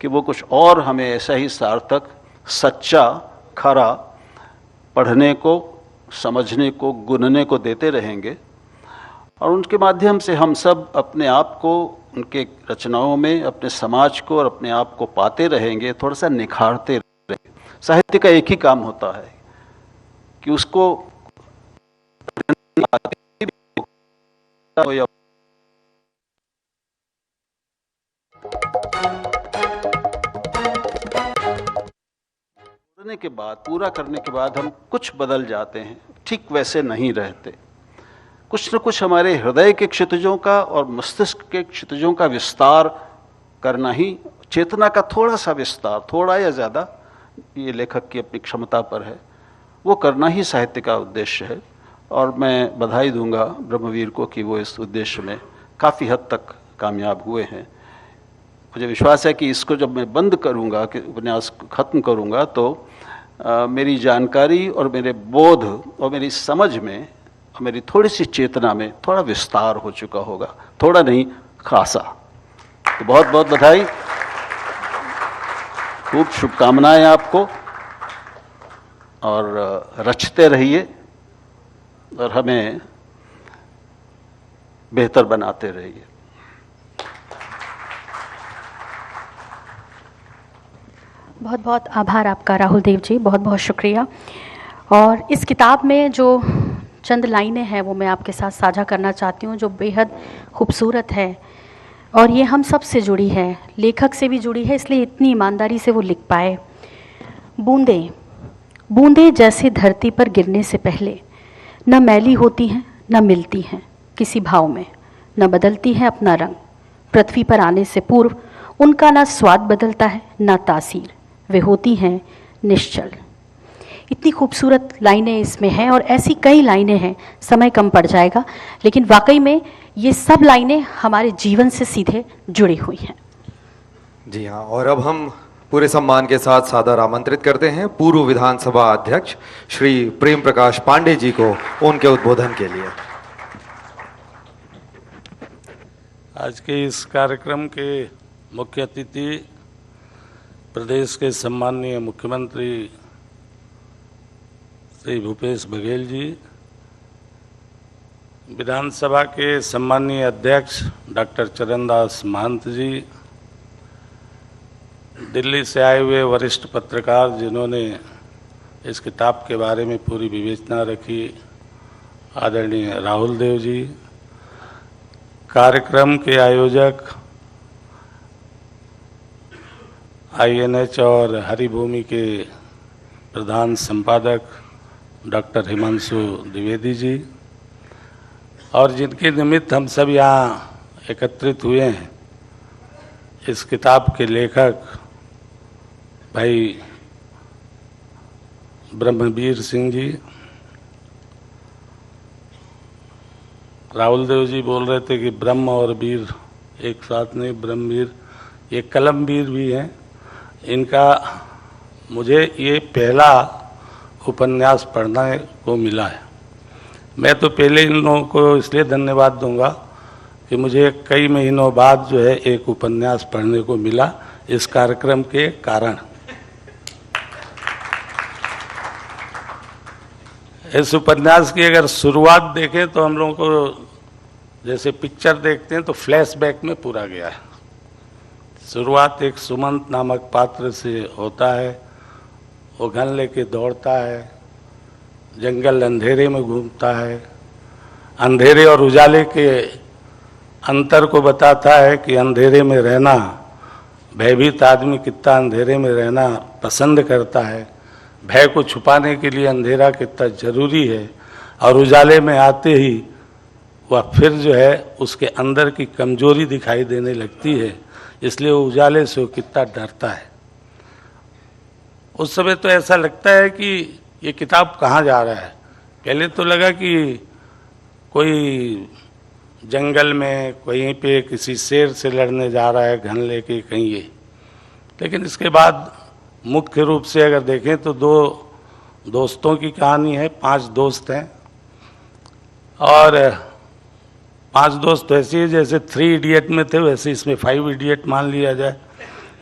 [SPEAKER 6] कि वो कुछ और हमें ऐसा ही सार्थक, सच्चा, खरा पढ़ने को, समझने को, गुनने को देते रहेंगे, और उनके माध्यम से हम सब अपने आप को उनके रचनाओं में, अपने समाज को और अपने आप को पाते रहेंगे, थोड़ा सा निखारते रहेंगे। साहित्य का एक ही काम होता है कि उसको के बाद, पूरा करने के बाद हम कुछ बदल जाते हैं, ठीक वैसे नहीं रहते। कुछ न कुछ हमारे हृदय के क्षितिजों का और मस्तिष्क के क्षितिजों का विस्तार करना ही, चेतना का थोड़ा सा विस्तार, थोड़ा या ज़्यादा, ये लेखक की अपनी क्षमता पर है, वो करना ही साहित्य का उद्देश्य है। और मैं बधाई दूंगा ब्रह्मवीर को कि वो इस उद्देश्य में काफ़ी हद तक कामयाब हुए हैं। मुझे विश्वास है कि इसको जब मैं बंद करूंगा, कि उपन्यास को ख़त्म करूंगा, तो मेरी जानकारी और मेरे बोध और मेरी समझ में और मेरी थोड़ी सी चेतना में थोड़ा विस्तार हो चुका होगा, थोड़ा नहीं खासा। तो बहुत बहुत बधाई, खूब शुभकामनाएं आपको, और रचते रहिए और हमें बेहतर बनाते रहिए।
[SPEAKER 1] बहुत बहुत आभार आपका राहुल देव जी, बहुत बहुत शुक्रिया। और इस किताब में जो चंद लाइनें हैं वो मैं आपके साथ साझा करना चाहती हूँ, जो बेहद खूबसूरत है, और ये हम सब से जुड़ी है, लेखक से भी जुड़ी है, इसलिए इतनी ईमानदारी से वो लिख पाए। बूंदें बूंदें जैसे धरती पर गिरने से पहले न मैली होती हैं, न मिलती हैं किसी भाव में, न बदलती हैं अपना रंग। पृथ्वी पर आने से पूर्व उनका ना स्वाद बदलता है, ना तासीर, वे होती हैं निश्चल। इतनी खूबसूरत लाइनें इसमें हैं, और ऐसी कई लाइनें हैं, समय कम पड़ जाएगा, लेकिन वाकई में ये सब लाइनें हमारे जीवन से सीधे जुड़ी हुई हैं।
[SPEAKER 2] जी हाँ, और अब हम पूरे सम्मान के साथ सादर आमंत्रित करते हैं पूर्व विधानसभा अध्यक्ष श्री प्रेम प्रकाश पांडे जी को उनके उद्बोधन के लिए।
[SPEAKER 7] आज के इस कार्यक्रम के मुख्य अतिथि प्रदेश के सम्माननीय मुख्यमंत्री श्री भूपेश बघेल जी, विधानसभा के सम्माननीय अध्यक्ष डॉक्टर चरणदास महंत जी, दिल्ली से आए हुए वरिष्ठ पत्रकार जिन्होंने इस किताब के बारे में पूरी विवेचना रखी, आदरणीय राहुल देव जी, कार्यक्रम के आयोजक INH और हरिभूमि के प्रधान संपादक डॉक्टर हिमांशु द्विवेदी जी, और जिनके निमित्त हम सब यहाँ एकत्रित हुए हैं, इस किताब के लेखक भाई ब्रह्मवीर सिंह जी। राहुल देव जी बोल रहे थे कि ब्रह्म और वीर एक साथ नहीं, ब्रह्मवीर, ये कलमवीर भी हैं। इनका मुझे ये पहला उपन्यास पढ़ने को मिला है। मैं तो पहले इन लोगों को इसलिए धन्यवाद दूंगा कि मुझे कई महीनों बाद जो है एक उपन्यास पढ़ने को मिला, इस कार्यक्रम के कारण। इस उपन्यास की अगर शुरुआत देखें तो हम लोगों को जैसे पिक्चर देखते हैं तो फ्लैशबैक में पूरा गया है। शुरुआत एक सुमंत नामक पात्र से होता है, वो गन लेके दौड़ता है, जंगल अंधेरे में घूमता है, अंधेरे और उजाले के अंतर को बताता है कि अंधेरे में रहना भयभीत आदमी कितना अंधेरे में रहना पसंद करता है, भय को छुपाने के लिए अंधेरा कितना जरूरी है, और उजाले में आते ही वह फिर जो है उसके अंदर की कमजोरी दिखाई देने लगती है, इसलिए वो उजाले से वो कितना डरता है। उस समय तो ऐसा लगता है कि ये किताब कहाँ जा रहा है। पहले तो लगा कि कोई जंगल में कहीं पे किसी शेर से लड़ने जा रहा है घन लेके कहीं ये, लेकिन इसके बाद मुख्य रूप से अगर देखें तो दो दोस्तों की कहानी है। 5 दोस्त हैं और 5 दोस्त वैसे ही जैसे 3 इडियट में थे वैसे इसमें 5 इडियट मान लिया जाए।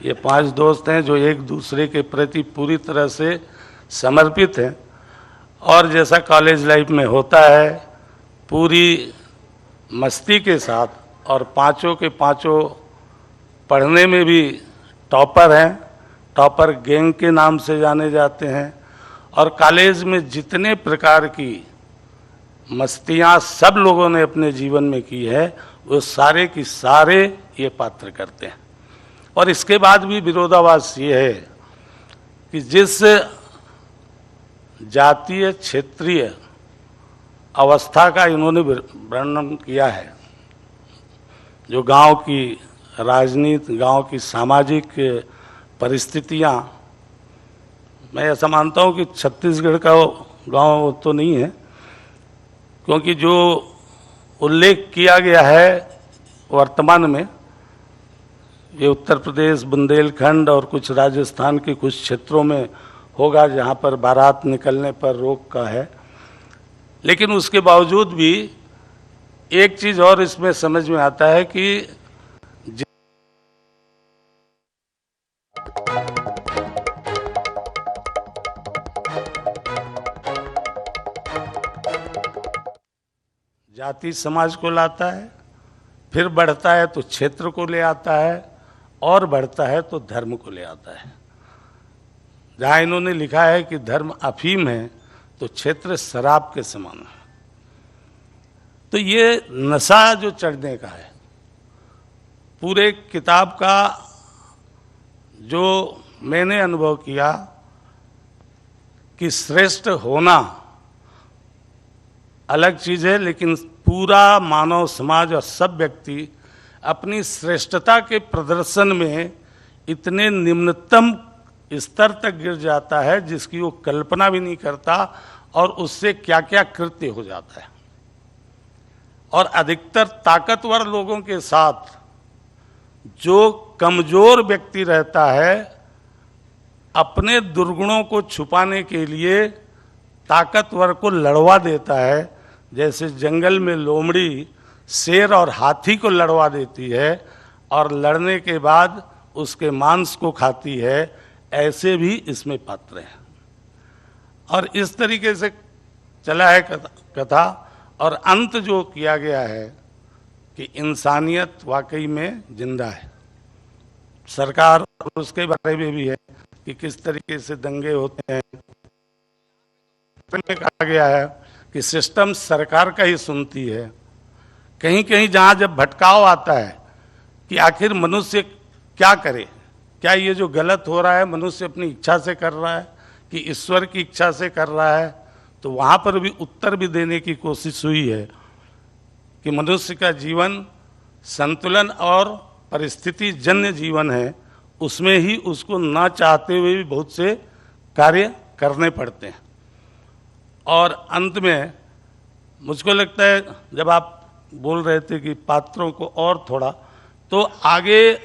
[SPEAKER 7] ये 5 दोस्त हैं जो एक दूसरे के प्रति पूरी तरह से समर्पित हैं, और जैसा कॉलेज लाइफ में होता है पूरी मस्ती के साथ, और पांचों के पांचों पढ़ने में भी टॉपर हैं, टॉपर गैंग के नाम से जाने जाते हैं, और कॉलेज में जितने प्रकार की मस्तियां सब लोगों ने अपने जीवन में की है वो सारे की सारे ये पात्र करते हैं। और इसके बाद भी विरोधाभास ये है कि जिस जातीय क्षेत्रीय अवस्था का इन्होंने वर्णन किया है, जो गांव की राजनीति, गांव की सामाजिक परिस्थितियां, मैं ऐसा मानता हूं कि छत्तीसगढ़ का गांव तो नहीं है, क्योंकि जो उल्लेख किया गया है वर्तमान में ये उत्तर प्रदेश, बुंदेलखंड और कुछ राजस्थान के कुछ क्षेत्रों में होगा जहां पर बारात निकलने पर रोक का है। लेकिन उसके बावजूद भी एक चीज और इसमें समझ में आता है कि जाति समाज को लाता है, फिर बढ़ता है तो क्षेत्र को ले आता है, और बढ़ता है तो धर्म को ले आता है। जहां इन्होंने लिखा है कि धर्म अफीम है तो क्षेत्र शराब के समान है। तो ये नशा जो चढ़ने का है, पूरे किताब का जो मैंने अनुभव किया कि श्रेष्ठ होना अलग चीज है, लेकिन पूरा मानव समाज और सब व्यक्ति अपनी श्रेष्ठता के प्रदर्शन में इतने निम्नतम स्तर तक गिर जाता है जिसकी वो कल्पना भी नहीं करता, और उससे क्या क्या कृत्य हो जाता है। और अधिकतर ताकतवर लोगों के साथ जो कमजोर व्यक्ति रहता है, अपने दुर्गुणों को छुपाने के लिए ताकतवर को लड़वा देता है। जैसे जंगल में लोमड़ी शेर और हाथी को लड़वा देती है और लड़ने के बाद उसके मांस को खाती है, ऐसे भी इसमें पात्र हैं। और इस तरीके से चला है कथा, और अंत जो किया गया है कि इंसानियत वाकई में जिंदा है। सरकार उसके बारे में भी है कि किस तरीके से दंगे होते हैं। कहा गया है कि सिस्टम सरकार का ही सुनती है। कहीं कहीं जहां जब भटकाव आता है कि आखिर मनुष्य क्या करे, क्या ये जो गलत हो रहा है मनुष्य अपनी इच्छा से कर रहा है कि ईश्वर की इच्छा से कर रहा है, तो वहां पर भी उत्तर भी देने की कोशिश हुई है कि मनुष्य का जीवन संतुलन और परिस्थिति जन्य जीवन है, उसमें ही उसको ना चाहते हुए भी बहुत से कार्य करने पड़ते हैं। और अंत में मुझको लगता है, जब आप बोल रहे थे कि पात्रों को और थोड़ा, तो आगे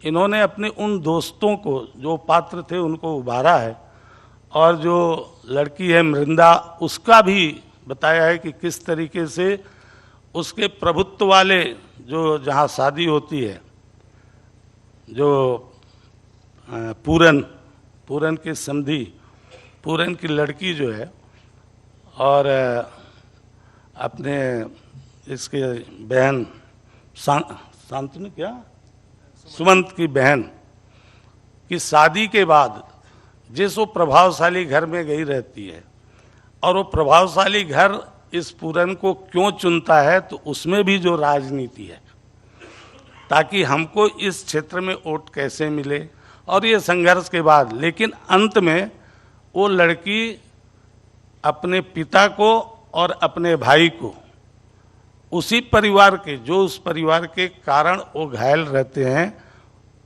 [SPEAKER 7] इन्होंने अपने उन दोस्तों को जो पात्र थे उनको उभारा है, और जो लड़की है मृंदा उसका भी बताया है कि किस तरीके से उसके प्रभुत्व वाले जो जहाँ शादी होती है, जो पूरन के समधी पूरन की लड़की जो है, और अपने इसके बहन शांतनु क्या सुमंत की बहन की शादी के बाद जिस वो प्रभावशाली घर में गई रहती है, और वो प्रभावशाली घर इस पूरन को क्यों चुनता है, तो उसमें भी जो राजनीति है, ताकि हमको इस क्षेत्र में वोट कैसे मिले, और ये संघर्ष के बाद लेकिन अंत में वो लड़की अपने पिता को और अपने भाई को, उसी परिवार के, जो उस परिवार के कारण वो घायल रहते हैं,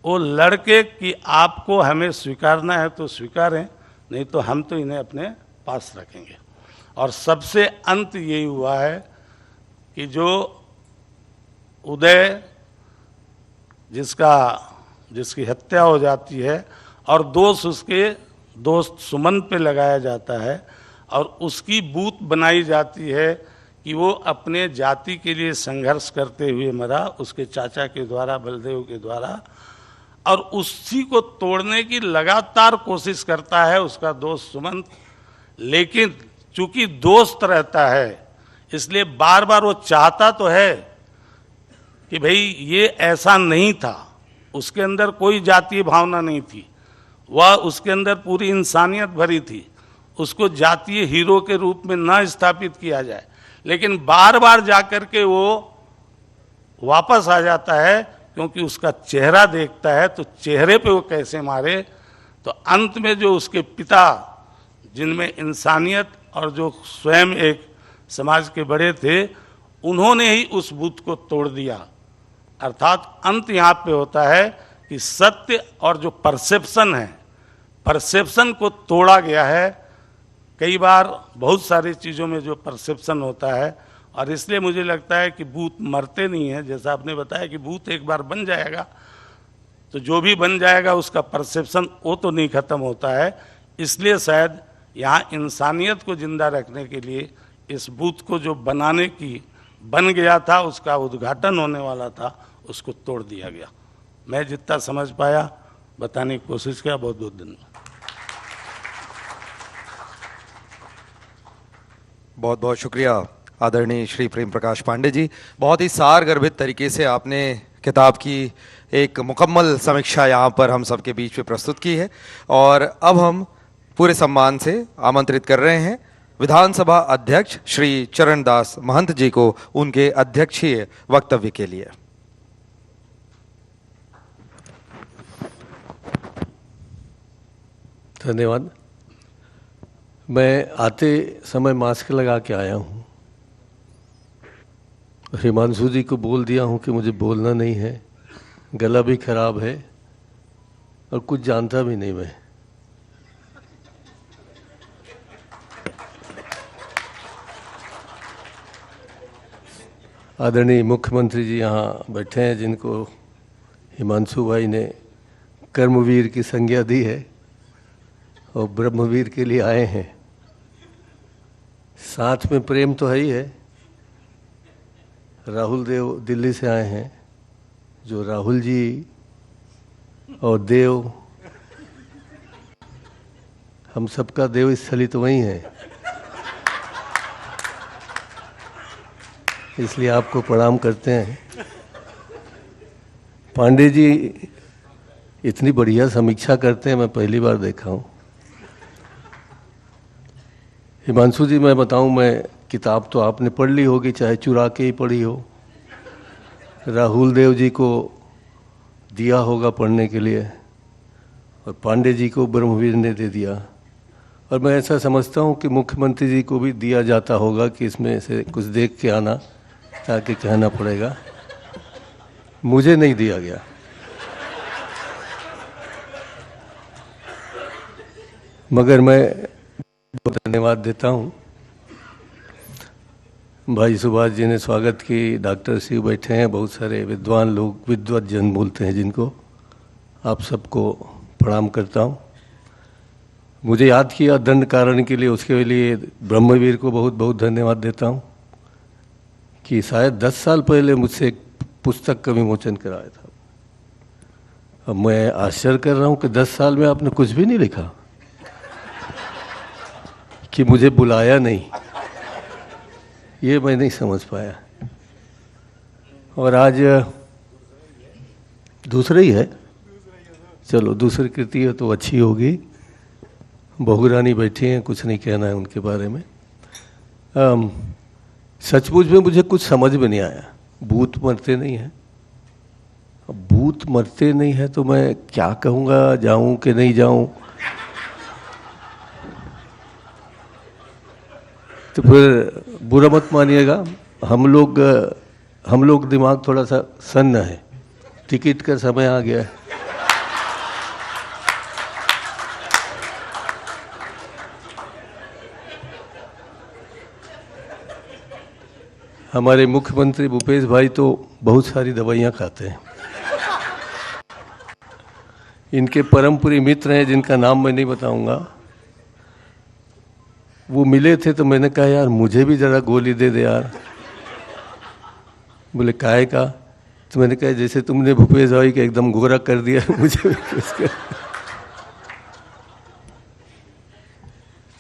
[SPEAKER 7] वो लड़के कि आपको हमें स्वीकारना है तो स्वीकारें, नहीं तो हम तो इन्हें अपने पास रखेंगे। और सबसे अंत यही हुआ है कि जो उदय जिसकी हत्या हो जाती है और दोष उसके दोस्त सुमन पे लगाया जाता है और उसकी बूथ बनाई जाती है कि वो अपने जाति के लिए संघर्ष करते हुए मरा, उसके चाचा के द्वारा, बलदेव के द्वारा, और उसी को तोड़ने की लगातार कोशिश करता है उसका दोस्त सुमन। लेकिन चूंकि दोस्त रहता है इसलिए बार बार वो चाहता तो है कि भाई ये ऐसा नहीं था, उसके अंदर कोई जातीय भावना नहीं थी, वह उसके अंदर पूरी इंसानियत भरी थी, उसको जातीय हीरो के रूप में न स्थापित किया जाए, लेकिन बार बार जाकर के वो वापस आ जाता है क्योंकि उसका चेहरा देखता है तो चेहरे पे वो कैसे मारे। तो अंत में जो उसके पिता, जिनमें इंसानियत और जो स्वयं एक समाज के बड़े थे, उन्होंने ही उस बुत को तोड़ दिया। अर्थात अंत यहाँ पे होता है कि सत्य और जो परसेप्शन है, परसेप्शन को तोड़ा गया है। कई बार बहुत सारी चीज़ों में जो परसेप्शन होता है, और इसलिए मुझे लगता है कि बूथ मरते नहीं हैं। जैसा आपने बताया कि बूथ एक बार बन जाएगा तो जो भी बन जाएगा उसका परसेप्शन वो तो नहीं खत्म होता है। इसलिए शायद यहाँ इंसानियत को जिंदा रखने के लिए इस बूथ को जो बनाने की बन गया था, उसका उद्घाटन होने वाला था, उसको तोड़ दिया गया। मैं जितना समझ पाया बताने की कोशिश किया। बहुत बहुत धन्यवाद।
[SPEAKER 2] बहुत बहुत शुक्रिया आदरणीय श्री प्रेम प्रकाश पांडे जी। बहुत ही सार गर्भित तरीके से आपने किताब की एक मुकम्मल समीक्षा यहाँ पर हम सबके बीच में प्रस्तुत की है। और अब हम पूरे सम्मान से आमंत्रित कर रहे हैं विधानसभा अध्यक्ष श्री चरणदास महंत जी को उनके अध्यक्षीय वक्तव्य के लिए।
[SPEAKER 8] धन्यवाद। मैं आते समय मास्क लगा के आया हूँ। हिमांशु जी को बोल दिया हूँ कि मुझे बोलना नहीं है, गला भी खराब है और कुछ जानता भी नहीं मैं। आदरणीय मुख्यमंत्री जी यहाँ बैठे हैं, जिनको हिमांशु भाई ने कर्मवीर की संज्ञा दी है और ब्रह्मवीर के लिए आए हैं। साथ में प्रेम तो है ही है। राहुल देव दिल्ली से आए हैं, जो राहुल जी और देव, हम सबका देव स्थली तो वही है, इसलिए आपको प्रणाम करते हैं। पांडे जी इतनी बढ़िया समीक्षा करते हैं, मैं पहली बार देखा हूँ। हिमांशु जी, मैं बताऊं, मैं किताब तो आपने पढ़ ली होगी, चाहे चुरा के ही पढ़ी हो। राहुल देव जी को दिया होगा पढ़ने के लिए और पांडे जी को ब्रह्मवीर ने दे दिया। और मैं ऐसा समझता हूं कि मुख्यमंत्री जी को भी दिया जाता होगा कि इसमें से कुछ देख के आना, ताकि कहना पड़ेगा। मुझे नहीं दिया गया। मगर मैं धन्यवाद देता हूँ। भाई सुभाष जी ने स्वागत की, डॉक्टर शिव बैठे हैं, बहुत सारे विद्वान लोग, विद्वत जन बोलते हैं जिनको, आप सबको प्रणाम करता हूँ। मुझे याद किया दंड कारण के लिए, उसके लिए ब्रह्मवीर को बहुत बहुत धन्यवाद देता हूँ कि शायद 10 साल पहले मुझसे एक पुस्तक का विमोचन कराया था। अब मैं आश्चर्य कर रहा हूँ कि 10 साल में आपने कुछ भी नहीं लिखा, कि मुझे बुलाया नहीं, ये मैं नहीं समझ पाया। और आज दूसरा ही है, चलो दूसरी कृति है तो अच्छी होगी। बहुरानी बैठी हैं, कुछ नहीं कहना है उनके बारे में। सचमुच में मुझे कुछ समझ में नहीं आया। भूत मरते नहीं हैं, अब भूत मरते नहीं है तो मैं क्या कहूँगा, जाऊँ कि नहीं जाऊँ। तो फिर बुरा मत मानिएगा, हम लोग दिमाग थोड़ा सा सन्न है, टिकट का समय आ गया है। हमारे मुख्यमंत्री भूपेश भाई तो बहुत सारी दवाइयाँ खाते हैं। इनके परमपुरी मित्र हैं जिनका नाम मैं नहीं बताऊंगा, वो मिले थे तो मैंने कहा यार मुझे भी ज़रा गोली दे दे यार। बोले काहे का? तो मैंने कहा जैसे तुमने भूपेश भाई का एकदम गोरा कर दिया मुझे भी कुछ कर।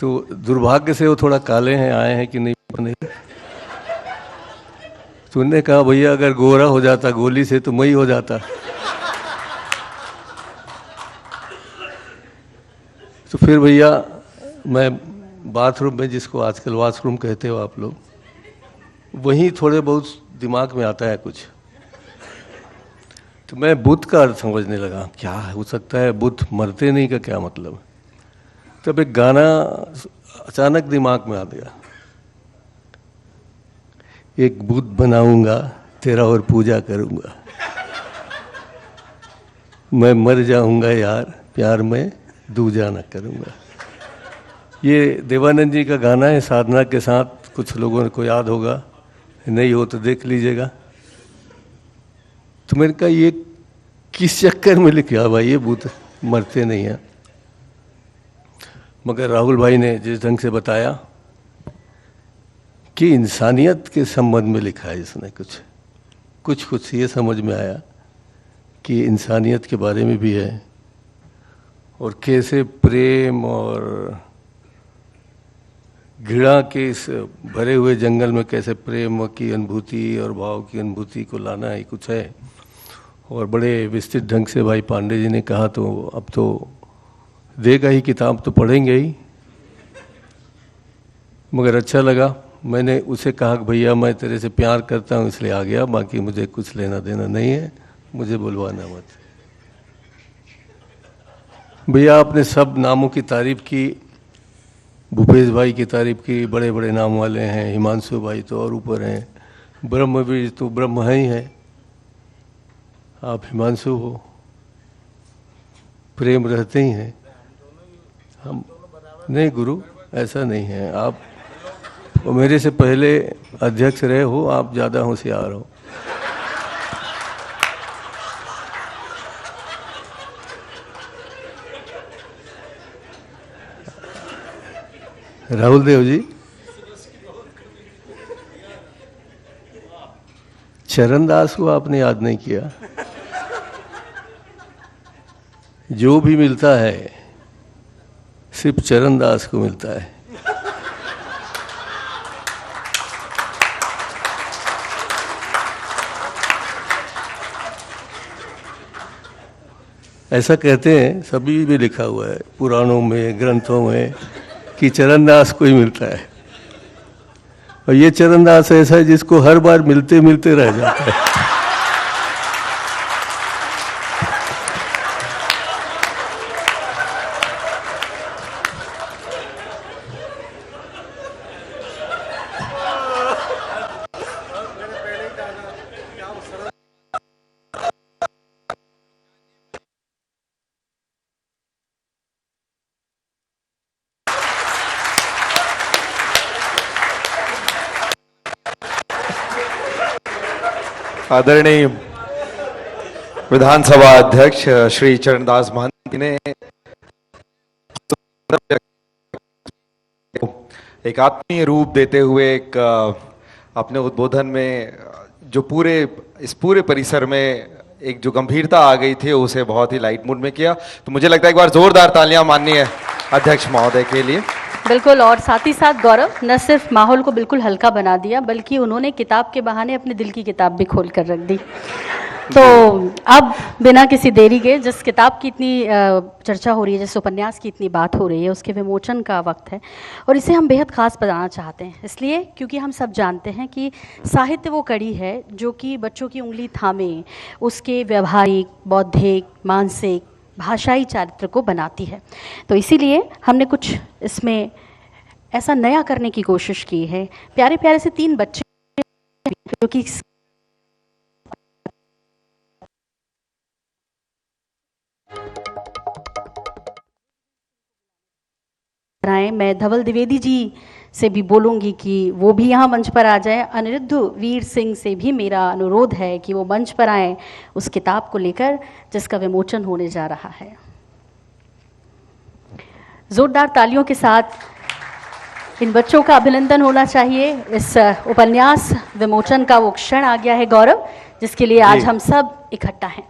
[SPEAKER 8] तो दुर्भाग्य से वो थोड़ा काले हैं, आए हैं कि नहीं नहीं। तो उन्होंने कहा भैया अगर गोरा हो जाता गोली से तो मैं ही हो जाता। तो फिर भैया मैं बाथरूम में, जिसको आजकल वॉशरूम कहते हो आप लोग, वहीं थोड़े बहुत दिमाग में आता है कुछ, तो मैं बुद्ध का अर्थ समझने लगा, क्या हो सकता है बुद्ध मरते नहीं का क्या मतलब। तब एक गाना अचानक दिमाग में आ गया, एक बुद्ध बनाऊंगा तेरा और पूजा करूंगा, मैं मर जाऊंगा यार प्यार में दूजा न करूंगा। ये देवानंद जी का गाना है साधना के साथ, कुछ लोगों को याद होगा, नहीं हो तो देख लीजिएगा। तो मैंने कहा ये किस चक्कर में लिखा भाई, ये बुद्ध मरते नहीं हैं। मगर राहुल भाई ने जिस ढंग से बताया कि इंसानियत के संबंध में लिखा है इसने, कुछ ये समझ में आया कि इंसानियत के बारे में भी है, और कैसे प्रेम और घृणा के इस भरे हुए जंगल में कैसे प्रेम की अनुभूति और भाव की अनुभूति को लाना ही कुछ है। और बड़े विस्तृत ढंग से भाई पांडे जी ने कहा, तो अब तो देगा ही, किताब तो पढ़ेंगे ही। मगर अच्छा लगा, मैंने उसे कहा कि भैया मैं तेरे से प्यार करता हूँ इसलिए आ गया, बाकी मुझे कुछ लेना देना नहीं है, मुझे बुलवाना मत। भैया आपने सब नामों की तारीफ की, भूपेश भाई की तारीफ की, बड़े बड़े नाम वाले हैं, हिमांशु भाई तो और ऊपर हैं, ब्रह्मवीर तो ब्रह्म है ही है, आप हिमांशु हो, प्रेम रहते ही हैं। हम नहीं गुरु, ऐसा नहीं है, आप मेरे से पहले अध्यक्ष रहे हो, आप ज़्यादा होशियार हो। राहुल देव जी, चरणदास को आपने याद नहीं किया। जो भी मिलता है सिर्फ चरणदास को मिलता है। ऐसा कहते हैं, सभी में लिखा हुआ है पुराणों में, ग्रंथों में, कि चरणदास को ही मिलता है। और ये चरणदास ऐसा है जिसको हर बार मिलते मिलते रह जाता है।
[SPEAKER 2] आदरणीय विधानसभा अध्यक्ष श्री चरणदास महंत ने एक आत्मीय रूप देते हुए एक अपने उद्बोधन में जो इस पूरे परिसर में एक जो गंभीरता आ गई थी उसे बहुत ही लाइट मूड में किया। तो मुझे लगता है एक बार जोरदार तालियां माननी है अध्यक्ष महोदय के लिए।
[SPEAKER 1] बिल्कुल, और साथ ही साथ गौरव न सिर्फ माहौल को बिल्कुल हल्का बना दिया, बल्कि उन्होंने किताब के बहाने अपने दिल की किताब भी खोल कर रख दी। तो अब बिना किसी देरी के जिस किताब की इतनी चर्चा हो रही है, जिस उपन्यास की इतनी बात हो रही है, उसके विमोचन का वक्त है और इसे हम बेहद खास बनाना चाहते हैं। इसलिए क्योंकि हम सब जानते हैं कि साहित्य वो कड़ी है जो कि बच्चों की उंगली थामे उसके व्यवहारिक, बौद्धिक, मानसिक, भाषाई चारित्र को बनाती है। तो इसीलिए हमने कुछ इसमें ऐसा नया करने की कोशिश की है। प्यारे प्यारे से 3 बच्चे जो कि मैं धवल द्विवेदी जी से भी बोलूंगी कि वो भी यहाँ मंच पर आ जाए। अनिरुद्ध वीर सिंह से भी मेरा अनुरोध है कि वो मंच पर आए उस किताब को लेकर जिसका विमोचन होने जा रहा है। जोरदार तालियों के साथ इन बच्चों का अभिनंदन होना चाहिए। इस उपन्यास विमोचन का वो क्षण आ गया है गौरव, जिसके लिए आज हम सब इकट्ठा हैं।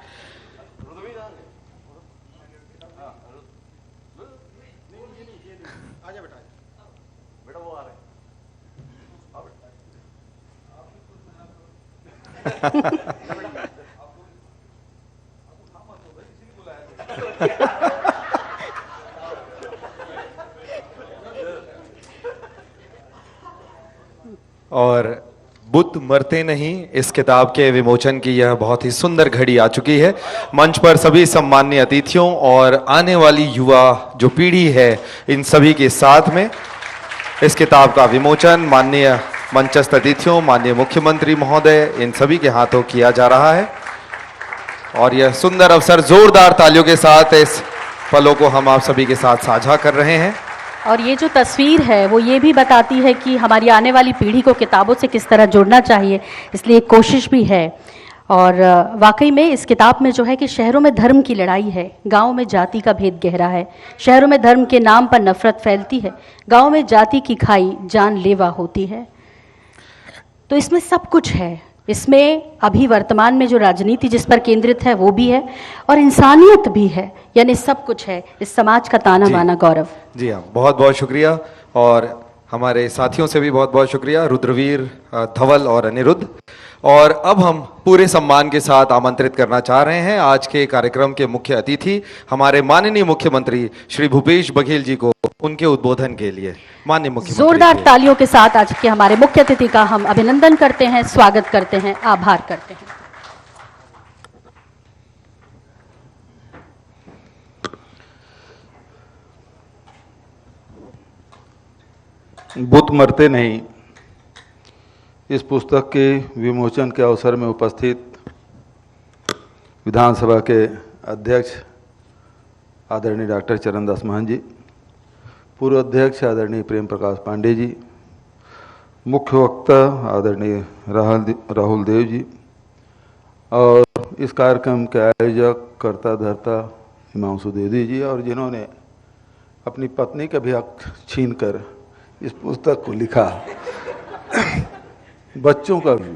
[SPEAKER 2] और बुद्ध मरते नहीं इस किताब के विमोचन की यह बहुत ही सुंदर घड़ी आ चुकी है। मंच पर सभी सम्माननीय अतिथियों और आने वाली युवा जो पीढ़ी है, इन सभी के साथ में इस किताब का विमोचन माननीय मंचस्थ अतिथियों, माननीय मुख्यमंत्री महोदय, इन सभी के हाथों किया जा रहा है। और यह सुंदर अवसर जोरदार तालियों के साथ इस पलों को हम आप सभी के साथ साझा कर रहे हैं।
[SPEAKER 1] और ये जो तस्वीर है वो ये भी बताती है कि हमारी आने वाली पीढ़ी को किताबों से किस तरह जुड़ना चाहिए, इसलिए एक कोशिश भी है। और वाकई में इस किताब में जो है कि शहरों में धर्म की लड़ाई है, गाँव में जाति का भेद गहरा है। शहरों में धर्म के नाम पर नफरत फैलती है, गाँव में जाति की खाई जानलेवा होती है। तो इसमें सब कुछ है। इसमें अभी वर्तमान में जो राजनीति जिस पर केंद्रित है वो भी है और इंसानियत भी है, यानी सब कुछ है इस समाज का ताना बाना। गौरव
[SPEAKER 2] जी हाँ, बहुत बहुत शुक्रिया। और हमारे साथियों से भी बहुत बहुत शुक्रिया, रुद्रवीर, धवल और अनिरुद्ध। और अब हम पूरे सम्मान के साथ आमंत्रित करना चाह रहे हैं आज के कार्यक्रम के मुख्य अतिथि हमारे माननीय मुख्यमंत्री श्री भूपेश बघेल जी को उनके उद्बोधन के लिए। माननीय मुख्यमंत्री,
[SPEAKER 1] जोरदार तालियों के साथ आज के हमारे मुख्य अतिथि का हम अभिनंदन करते हैं, स्वागत करते हैं, आभार करते हैं।
[SPEAKER 9] बुद्ध मरते नहीं इस पुस्तक के विमोचन के अवसर में उपस्थित विधानसभा के अध्यक्ष आदरणीय डॉक्टर चरणदास महंत जी, पूर्व अध्यक्ष आदरणीय प्रेम प्रकाश पांडे जी, मुख्य वक्ता आदरणीय राहुल देव जी, और इस कार्यक्रम के आयोजक कर्ता धर्ता हिमांशु द्विवेदी जी, और जिन्होंने अपनी पत्नी का भी हक छीन कर इस पुस्तक को लिखा, बच्चों का भी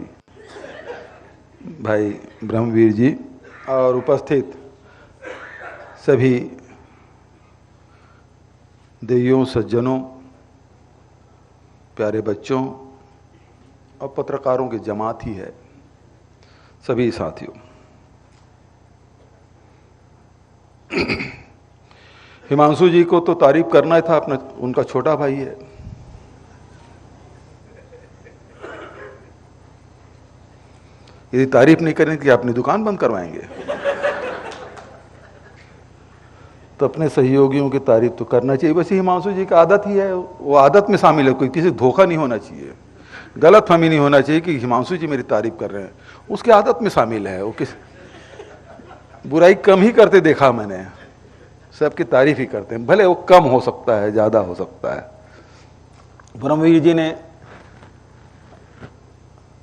[SPEAKER 9] भाई ब्रह्मवीर जी, और उपस्थित सभी देवियों, सज्जनों, प्यारे बच्चों और पत्रकारों की जमात ही है, सभी साथियों। हिमांशु जी को तो तारीफ करना ही था, अपना उनका छोटा भाई है। यदि तारीफ नहीं करें कि अपनी दुकान बंद करवाएंगे, तो अपने सहयोगियों की तारीफ तो करना चाहिए। वैसे हिमांशु जी की आदत ही है, वो आदत में शामिल है, कोई किसी धोखा नहीं होना चाहिए, गलत फहमी नहीं होना चाहिए कि हिमांशु जी मेरी तारीफ कर रहे हैं, उसकी आदत में शामिल है। वो किस बुराई कम ही करते देखा मैंने, सबकी तारीफ ही करते हैं, भले वो कम हो सकता है, ज्यादा हो सकता है। ब्रह्मवीर जी ने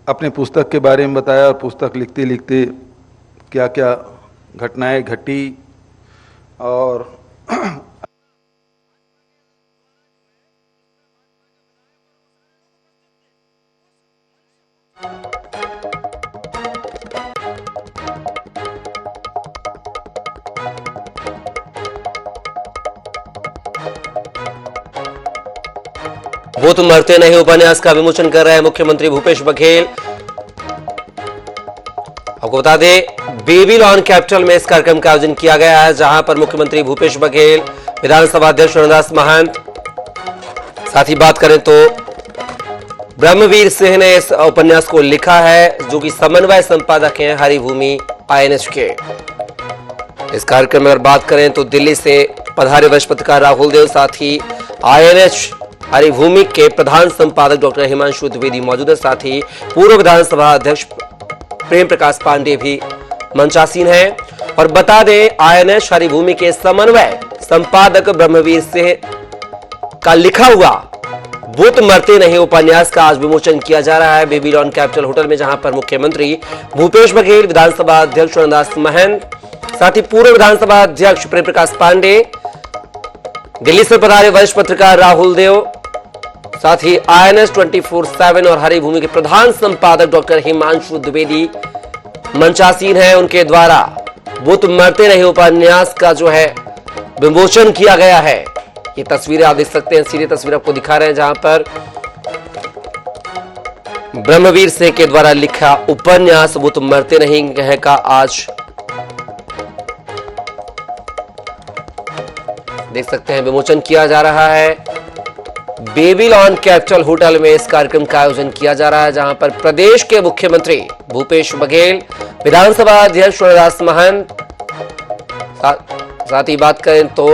[SPEAKER 9] अपने पुस्तक के बारे में बताया, और पुस्तक लिखते लिखते क्या क्या घटनाएं घटी, और
[SPEAKER 10] बुद्ध मरते नहीं उपन्यास का विमोचन कर रहे हैं मुख्यमंत्री भूपेश बघेल। आपको बता दें बेबीलोन कैपिटल में इस कार्यक्रम का आयोजन किया गया है, जहां पर मुख्यमंत्री भूपेश बघेल, विधानसभा अध्यक्ष चरणदास महंत, साथ ही बात करें तो ब्रह्मवीर सिंह ने इस उपन्यास को लिखा है, जो कि समन्वय संपादक हैं हरिभूमि INH के। इस कार्यक्रम में अगर बात करें तो दिल्ली से पधारे वरिष्ठ पत्रकार राहुल देव, साथ ही INH हरिभूमि के प्रधान संपादक डॉक्टर हिमांशु द्विवेदी मौजूद है, साथ ही पूर्व विधानसभा अध्यक्ष प्रेम प्रकाश पांडे भी मंचासीन हैं। और बता दें INH हरिभूमि के समन्वय संपादक ब्रह्मवीर सिंह का लिखा हुआ बुत मरते नहीं उपन्यास का आज विमोचन किया जा रहा है बेबीलोन कैपिटल होटल में, जहां पर मुख्यमंत्री भूपेश बघेल, विधानसभा अध्यक्ष चरणदास महंत, साथ ही पूर्व विधानसभा अध्यक्ष प्रेम प्रकाश पांडे, दिल्ली से पधारे वरिष्ठ पत्रकार राहुल देव, साथ ही INH 24/7 और हरिभूमि के प्रधान संपादक डॉक्टर हिमांशु द्विवेदी मंचासीन है। उनके द्वारा बुत मरते नहीं उपन्यास का जो है विमोचन किया गया है। ये तस्वीरें आप देख सकते हैं, सीधी तस्वीर आपको दिखा रहे हैं, जहां पर ब्रह्मवीर सिंह के द्वारा लिखा उपन्यास बुत मरते नहीं है का आज देख सकते हैं विमोचन किया जा रहा है। बेबीलोन कैपिटल होटल में इस कार्यक्रम का आयोजन किया जा रहा है, जहां पर प्रदेश के मुख्यमंत्री भूपेश बघेल, विधानसभा अध्यक्ष चरणदास महंत, साथ ही बात करें तो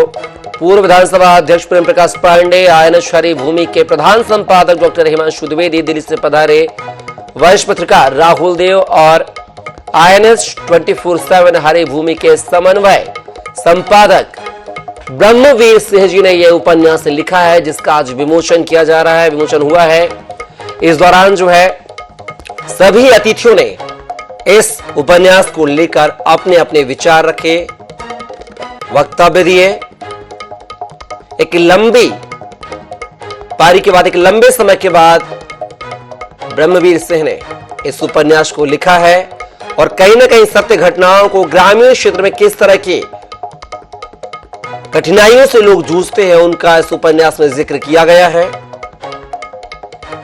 [SPEAKER 10] पूर्व विधानसभा अध्यक्ष प्रेम प्रकाश पांडे, INH हरिभूमि के प्रधान संपादक डॉक्टर हिमांशु द्विवेदी, दिल्ली से पधारे वरिष्ठ पत्रकार राहुल देव और INH 24/7 हरिभूमि के समन्वय संपादक ब्रह्मवीर सिंह जी ने यह उपन्यास लिखा है, जिसका आज विमोचन किया जा रहा है, विमोचन हुआ है। इस दौरान जो है सभी अतिथियों ने इस उपन्यास को लेकर अपने अपने विचार रखे, वक्तव्य दिए। एक लंबी पारी के बाद, एक लंबे समय के बाद ब्रह्मवीर सिंह ने इस उपन्यास को लिखा है और कहीं ना कहीं सत्य घटनाओं को, ग्रामीण क्षेत्र में किस तरह की कठिनाइयों से लोग जूझते हैं, उनका इस उपन्यास में जिक्र किया गया है।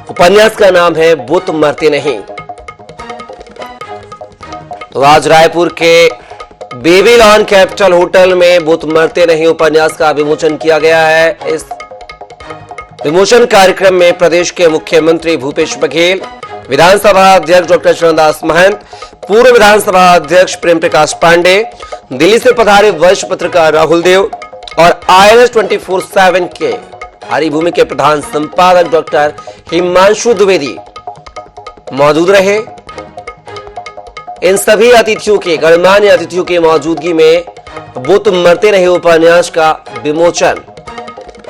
[SPEAKER 10] उपन्यास का नाम है बुत मरते नहीं। तो आज रायपुर के बेबीलोन कैपिटल होटल में बुत मरते नहीं उपन्यास का विमोचन किया गया है। इस विमोचन कार्यक्रम में प्रदेश के मुख्यमंत्री भूपेश बघेल, विधानसभा अध्यक्ष डॉक्टर चरणदास महंत, पूर्व विधानसभा अध्यक्ष प्रेम प्रकाश पांडे, दिल्ली से पधारे वरिष्ठ पत्रकार राहुल देव और INH 24/7 के हरिभूमि के प्रधान संपादक डॉक्टर हिमांशु द्विवेदी मौजूद रहे। इन सभी अतिथियों के, गणमान्य अतिथियों की मौजूदगी में बुत मरते नहीं उपन्यास का विमोचन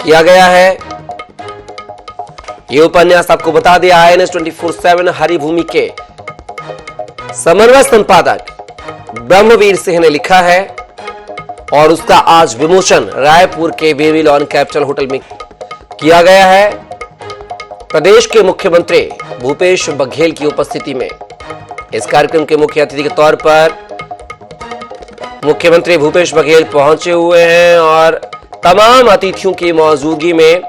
[SPEAKER 10] किया गया है। यह उपन्यास आपको बता दें INH 24/7 हरिभूमि के समन्वय संपादक ब्रह्मवीर सिंह ने लिखा है और उसका आज विमोचन रायपुर के बेबीलोन कैपिटल होटल में किया गया है, प्रदेश के मुख्यमंत्री भूपेश बघेल की उपस्थिति में। इस कार्यक्रम के मुख्य अतिथि के तौर पर मुख्यमंत्री भूपेश बघेल पहुंचे हुए हैं और तमाम अतिथियों की मौजूदगी में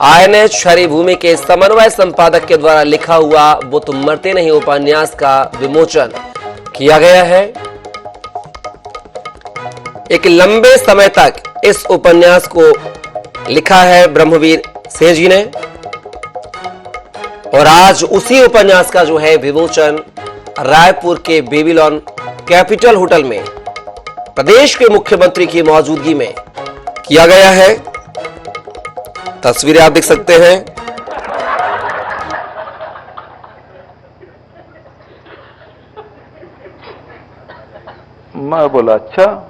[SPEAKER 10] INH हरिभूमि के समन्वय संपादक के द्वारा लिखा हुआ बुत मरते नहीं उपन्यास का विमोचन किया गया है। एक लंबे समय तक इस उपन्यास को लिखा है ब्रह्मवीर सिंह जी ने और आज उसी उपन्यास का जो है विमोचन रायपुर के बेबीलोन कैपिटल होटल में प्रदेश के मुख्यमंत्री की मौजूदगी में किया गया है। तस्वीरें आप देख सकते हैं।
[SPEAKER 9] मैं बोला अच्छा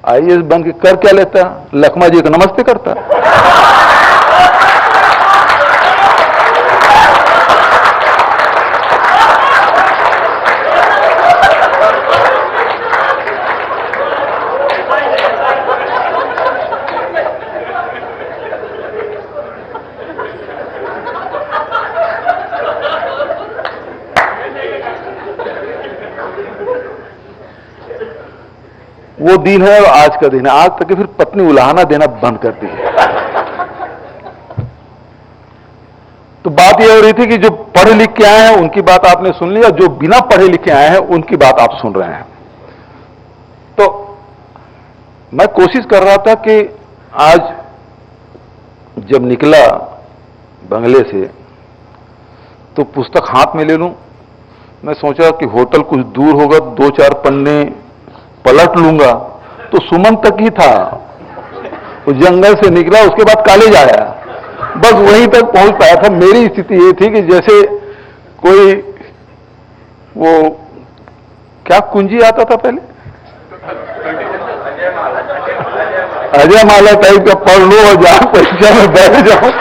[SPEAKER 9] IAS बन के कर क्या लेता, लखमा जी को नमस्ते करता। वो दिन है और आज का दिन है। आज तक फिर पत्नी उलाहना देना बंद कर दी है। तो बात यह हो रही थी कि जो पढ़े लिख के आए हैं उनकी बात आपने सुन ली, और जो बिना पढ़े लिखे आए हैं उनकी बात आप सुन रहे हैं। तो मैं कोशिश कर रहा था कि आज जब निकला बंगले से तो पुस्तक हाथ में ले लूं। मैं सोचा कि होटल कुछ दूर होगा, 2-4 पन्ने पलट लूंगा, तो सुमन तक ही था। वो जंगल से निकला, उसके बाद कॉलेज आया, बस वहीं तक पहुंच पाया था। मेरी स्थिति ये थी कि जैसे कोई वो क्या कुंजी आता था पहले, अजय माला टाइप का पढ़ लो और जाओ परीक्षा में बैठ जाओ।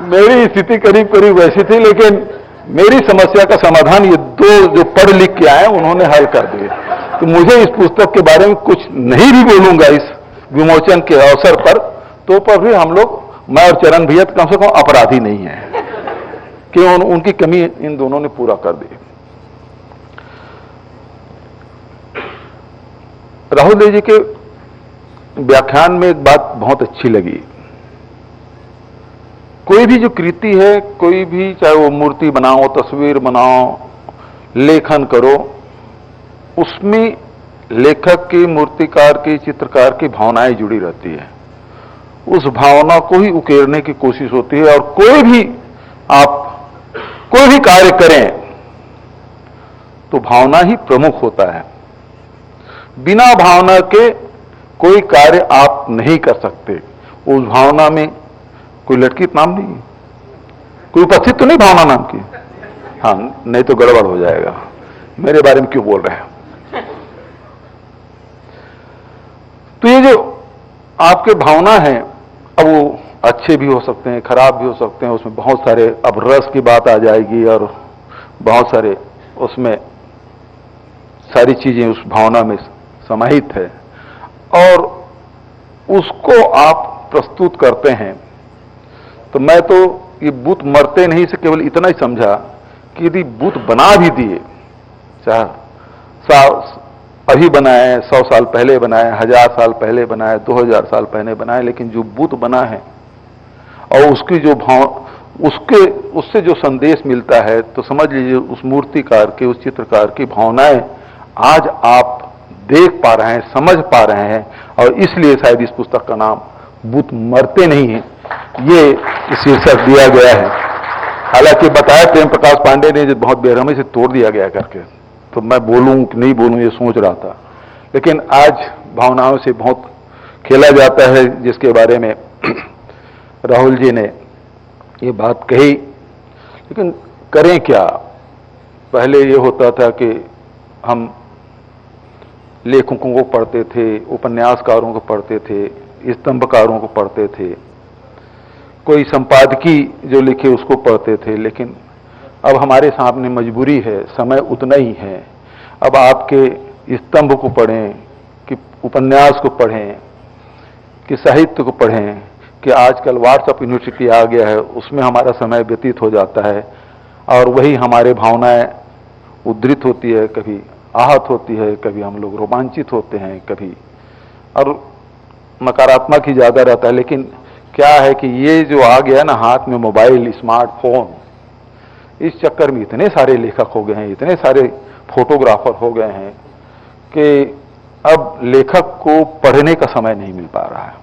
[SPEAKER 9] मेरी स्थिति करीब करीब वैसी थी, लेकिन मेरी समस्या का समाधान ये दो जो पढ़ लिख के आए उन्होंने हल कर दिए। तो मुझे इस पुस्तक के बारे में कुछ नहीं भी बोलूंगा इस विमोचन के अवसर पर, तो पर भी हम लोग, मैं और चरण भैया कम से कम अपराधी नहीं है कि उनकी कमी इन दोनों ने पूरा कर दी। राहुल जी के व्याख्यान में एक बात बहुत अच्छी लगी। कोई भी जो कृति है, कोई भी, चाहे वो मूर्ति बनाओ, तस्वीर बनाओ, लेखन करो, उसमें लेखक की, मूर्तिकार की, चित्रकार की भावनाएं जुड़ी रहती है। उस भावना को ही उकेरने की कोशिश होती है। और कोई भी आप कोई भी कार्य करें तो भावना ही प्रमुख होता है। बिना भावना के कोई कार्य आप नहीं कर सकते। उस भावना में कोई लड़की नाम नहीं, कोई उपस्थित तो नहीं भावना नाम की, हाँ, नहीं तो गड़बड़ हो जाएगा। मेरे बारे में क्यों बोल रहे हैं? तो ये जो आपके भावना है, अब वो अच्छे भी हो सकते हैं, खराब भी हो सकते हैं, उसमें बहुत सारे, अब रस की बात आ जाएगी और बहुत सारे उसमें सारी चीजें उस भावना में समाहित है, और उसको आप प्रस्तुत करते हैं। तो मैं तो ये बुत मरते नहीं से केवल इतना ही समझा कि यदि बुत बना भी दिए, चाहे अभी बनाए, 100 साल पहले बनाए, 1000 साल पहले बनाए, 2000 साल पहले बनाए, लेकिन जो बुत बना है और उसकी जो उससे जो संदेश मिलता है, तो समझ लीजिए उस मूर्तिकार के, उस चित्रकार की भावनाएं आज आप देख पा रहे हैं, समझ पा रहे हैं, और इसलिए शायद इस पुस्तक का नाम बुत मरते नहीं है, ये शीर्षक दिया गया है। हालांकि बताया प्रेम प्रकाश पांडे ने जो बहुत बेरहमी से तोड़ दिया गया करके, तो मैं बोलूं कि नहीं बोलूं ये सोच रहा था, लेकिन आज भावनाओं से बहुत खेला जाता है, जिसके बारे में राहुल जी ने ये बात कही। लेकिन करें क्या? पहले ये होता था कि हम लेखकों को पढ़ते थे, उपन्यासकारों को पढ़ते थे, स्तंभकारों को पढ़ते थे, कोई संपादकी जो लिखे उसको पढ़ते थे। लेकिन अब हमारे सामने मजबूरी है, समय उतना ही है। अब आपके स्तंभ को पढ़ें कि उपन्यास को पढ़ें कि साहित्य को पढ़ें कि आजकल व्हाट्सएप यूनिवर्सिटी आ गया है, उसमें हमारा समय व्यतीत हो जाता है, और वही हमारे भावनाएं उद्धृत होती है, कभी आहत होती है, कभी हम लोग रोमांचित होते हैं, कभी और नकारात्मक ही ज्यादा रहता है। लेकिन क्या है कि ये जो आ गया ना हाथ में मोबाइल, स्मार्टफोन, इस चक्कर में इतने सारे लेखक हो गए हैं, इतने सारे फोटोग्राफर हो गए हैं कि अब लेखक को पढ़ने का समय नहीं मिल पा रहा है,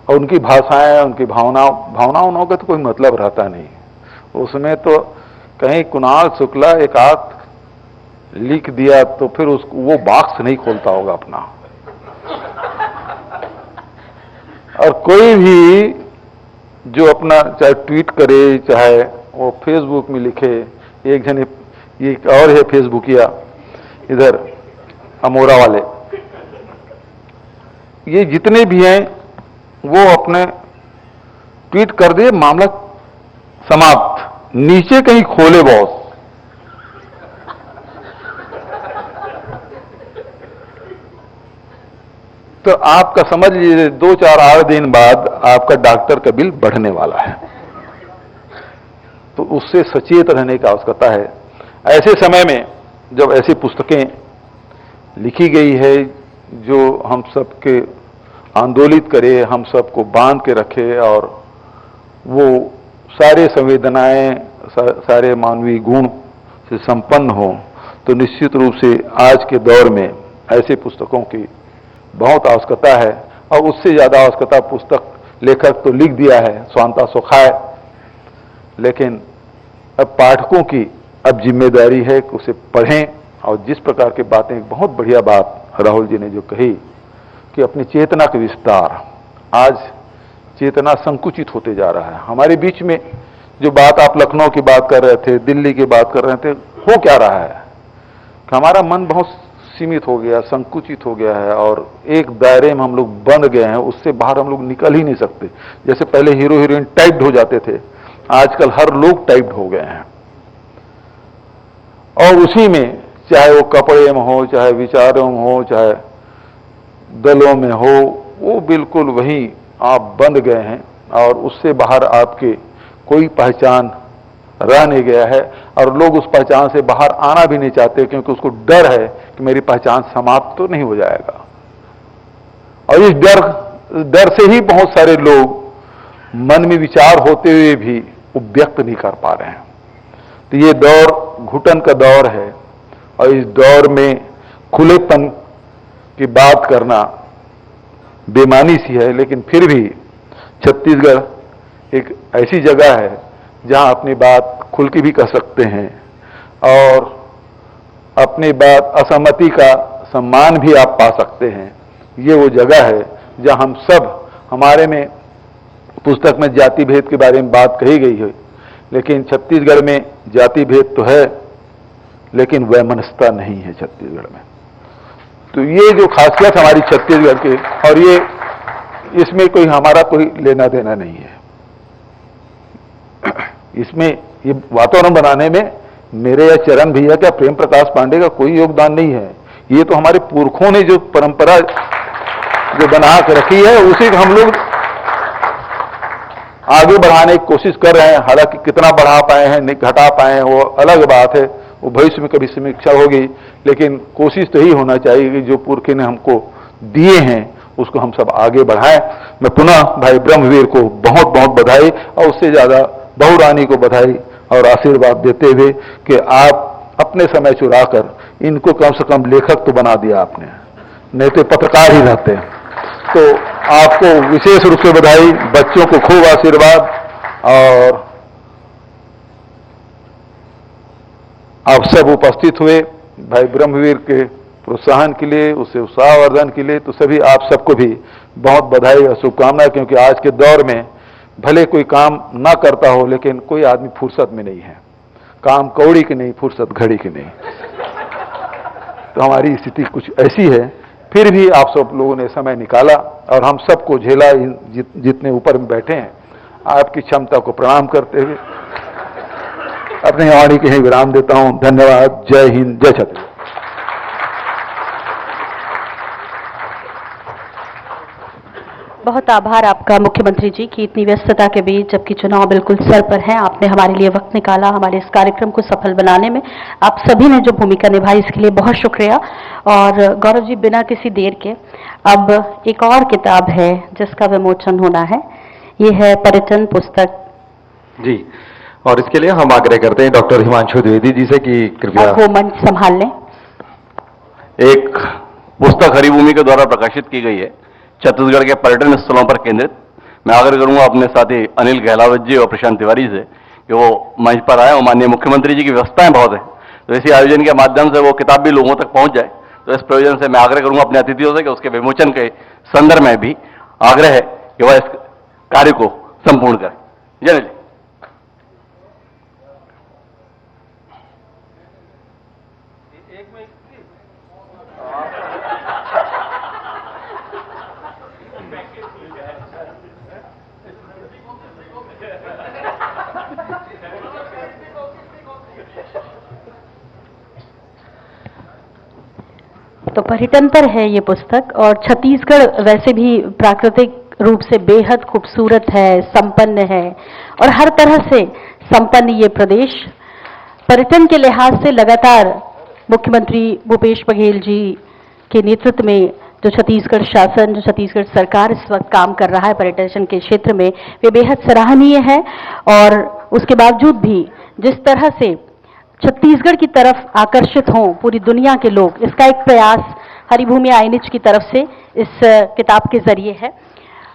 [SPEAKER 9] और उनकी भाषाएं, उनकी भावनाओं का तो कोई मतलब रहता नहीं। उसमें तो कहीं कुणाल शुक्ला एक आध लिख दिया तो फिर उसको वो बॉक्स नहीं खोलता होगा अपना। और कोई भी जो अपना चाहे ट्वीट करे, चाहे वो फेसबुक में लिखे, एक जने ये और है फेसबुकिया इधर अमोरा वाले, ये जितने भी हैं वो अपने ट्वीट कर दिए, मामला समाप्त। नीचे कहीं खोले बॉस, तो आपका समझ लीजिए 2-4-8 दिन बाद आपका डॉक्टर का बिल बढ़ने वाला है। तो उससे सचेत रहने की आवश्यकता है। ऐसे समय में जब ऐसी पुस्तकें लिखी गई है जो हम सबके आंदोलित करे, हम सबको बांध के रखे और वो सारे संवेदनाएं, सारे मानवीय गुण से संपन्न हो, तो निश्चित रूप से आज के दौर में ऐसे पुस्तकों की बहुत आवश्यकता है। और उससे ज़्यादा आवश्यकता पुस्तक लेखक तो लिख दिया है स्वांता सुखाय, लेकिन अब पाठकों की अब जिम्मेदारी है कि उसे पढ़ें। और जिस प्रकार की बातें, एक बहुत बढ़िया बात राहुल जी ने जो कही कि अपनी चेतना का विस्तार, आज चेतना संकुचित होते जा रहा है हमारे बीच में। जो बात आप लखनऊ की बात कर रहे थे, दिल्ली की बात कर रहे थे, हो क्या रहा है कि हमारा मन बहुत सीमित हो गया, संकुचित हो गया है और एक दायरे में हम लोग बंद गए हैं, उससे बाहर हम लोग निकल ही नहीं सकते। जैसे पहले हीरो हीरोइन टाइप्ड हो जाते थे, आजकल हर लोग टाइप्ड हो गए हैं और उसी में, चाहे वो कपड़े में हो, चाहे विचारों में हो, चाहे दलों में हो, वो बिल्कुल वही आप बंद गए हैं और उससे बाहर आपके कोई पहचान रह नहीं गया है। और लोग उस पहचान से बाहर आना भी नहीं चाहते क्योंकि उसको डर है कि मेरी पहचान समाप्त तो नहीं हो जाएगा। और इस डर से ही बहुत सारे लोग मन में विचार होते हुए भी वो व्यक्त नहीं कर पा रहे हैं। तो ये दौर घुटन का दौर है और इस दौर में खुलेपन की बात करना बेमानी सी है, लेकिन फिर भी छत्तीसगढ़ एक ऐसी जगह है जहां अपनी बात खुल के भी कह सकते हैं और अपनी बात, असहमति का सम्मान भी आप पा सकते हैं। ये वो जगह है जहां हम सब, हमारे में पुस्तक में जाति भेद के बारे में बात कही गई है, लेकिन छत्तीसगढ़ में जाति भेद तो है लेकिन वैमनस्यता नहीं है छत्तीसगढ़ में। तो ये जो खासियत हमारी छत्तीसगढ़ की, और ये इसमें कोई हमारा कोई लेना देना नहीं है, इसमें ये वातावरण बनाने में मेरे या चरण भैया क्या प्रेम प्रकाश पांडे का कोई योगदान नहीं है। ये तो हमारे पुरखों ने जो परंपरा जो बना के रखी है उसी को हम लोग आगे बढ़ाने की कोशिश कर रहे हैं। हालांकि कितना बढ़ा पाए हैं, नहीं घटा पाए हैं, वो अलग बात है, वो भविष्य में कभी समीक्षा होगी, लेकिन कोशिश तो ही होना चाहिए कि जो पुरखे ने हमको दिए हैं उसको हम सब आगे बढ़ाएं। मैं पुनः भाई ब्रह्मवीर को बहुत बहुत बधाई और उससे ज्यादा बहू रानी को बधाई और आशीर्वाद देते हुए कि आप अपने समय चुराकर इनको कम से कम लेखक तो बना दिया आपने, नहीं तो पत्रकार ही रहते। तो आपको विशेष रूप से बधाई, बच्चों को खूब आशीर्वाद और आप सब उपस्थित हुए भाई ब्रह्मवीर के प्रोत्साहन के लिए, उससे उत्साहवर्धन के लिए, तो सभी आप सबको भी बहुत बधाई और शुभकामनाएं। क्योंकि आज के दौर में भले कोई काम ना करता हो लेकिन कोई आदमी फुर्सत में नहीं है, काम कौड़ी की नहीं, फुर्सत घड़ी की नहीं। तो हमारी स्थिति कुछ ऐसी है, फिर भी आप सब लोगों ने समय निकाला और हम सबको झेला। जितने ऊपर में बैठे हैं आपकी क्षमता को प्रणाम करते हुए अपनी वाणी के ही विराम देता हूं। धन्यवाद। जय हिंद, जय छत्तीसगढ़।
[SPEAKER 1] बहुत आभार आपका मुख्यमंत्री जी की इतनी व्यस्तता के बीच, जबकि चुनाव बिल्कुल सर पर है, आपने हमारे लिए वक्त निकाला हमारे इस कार्यक्रम को सफल बनाने में। आप सभी ने जो भूमिका निभाई इसके लिए बहुत शुक्रिया। और गौरव जी, बिना किसी देर के अब एक और किताब है जिसका विमोचन होना है, ये है पर्यटन पुस्तक
[SPEAKER 2] जी। और इसके लिए हम आग्रह करते हैं डॉक्टर हिमांशु द्विवेदी जी से कि कृपया
[SPEAKER 1] वो मंच संभाल लें।
[SPEAKER 3] एक पुस्तक हरिभूमि के द्वारा प्रकाशित की गई है, छत्तीसगढ़ के पर्यटन स्थलों पर केंद्रित। मैं आग्रह करूंगा अपने साथी अनिल गहलावत जी और प्रशांत तिवारी से कि वो मंच पर आए और माननीय मुख्यमंत्री जी की व्यवस्थाएं बहुत हैं, तो इसी आयोजन के माध्यम से वो किताब भी लोगों तक पहुंच जाए। तो इस प्रयोजन से मैं आग्रह करूंगा अपने अतिथियों से कि उसके विमोचन के संदर्भ में भी आग्रह है कि वह इस कार्य को संपूर्ण करें। जय जी।
[SPEAKER 1] तो पर्यटन पर है ये पुस्तक, और छत्तीसगढ़ वैसे भी प्राकृतिक रूप से बेहद खूबसूरत है, संपन्न है और हर तरह से संपन्न ये प्रदेश पर्यटन के लिहाज से लगातार मुख्यमंत्री भूपेश बघेल जी के नेतृत्व में जो छत्तीसगढ़ शासन, जो छत्तीसगढ़ सरकार इस वक्त काम कर रहा है पर्यटन के क्षेत्र में, वे बेहद सराहनीय है। और उसके बावजूद भी जिस तरह से छत्तीसगढ़ की तरफ आकर्षित हों पूरी दुनिया के लोग, इसका एक प्रयास हरिभूमि आईएनएच की तरफ से इस किताब के जरिए है।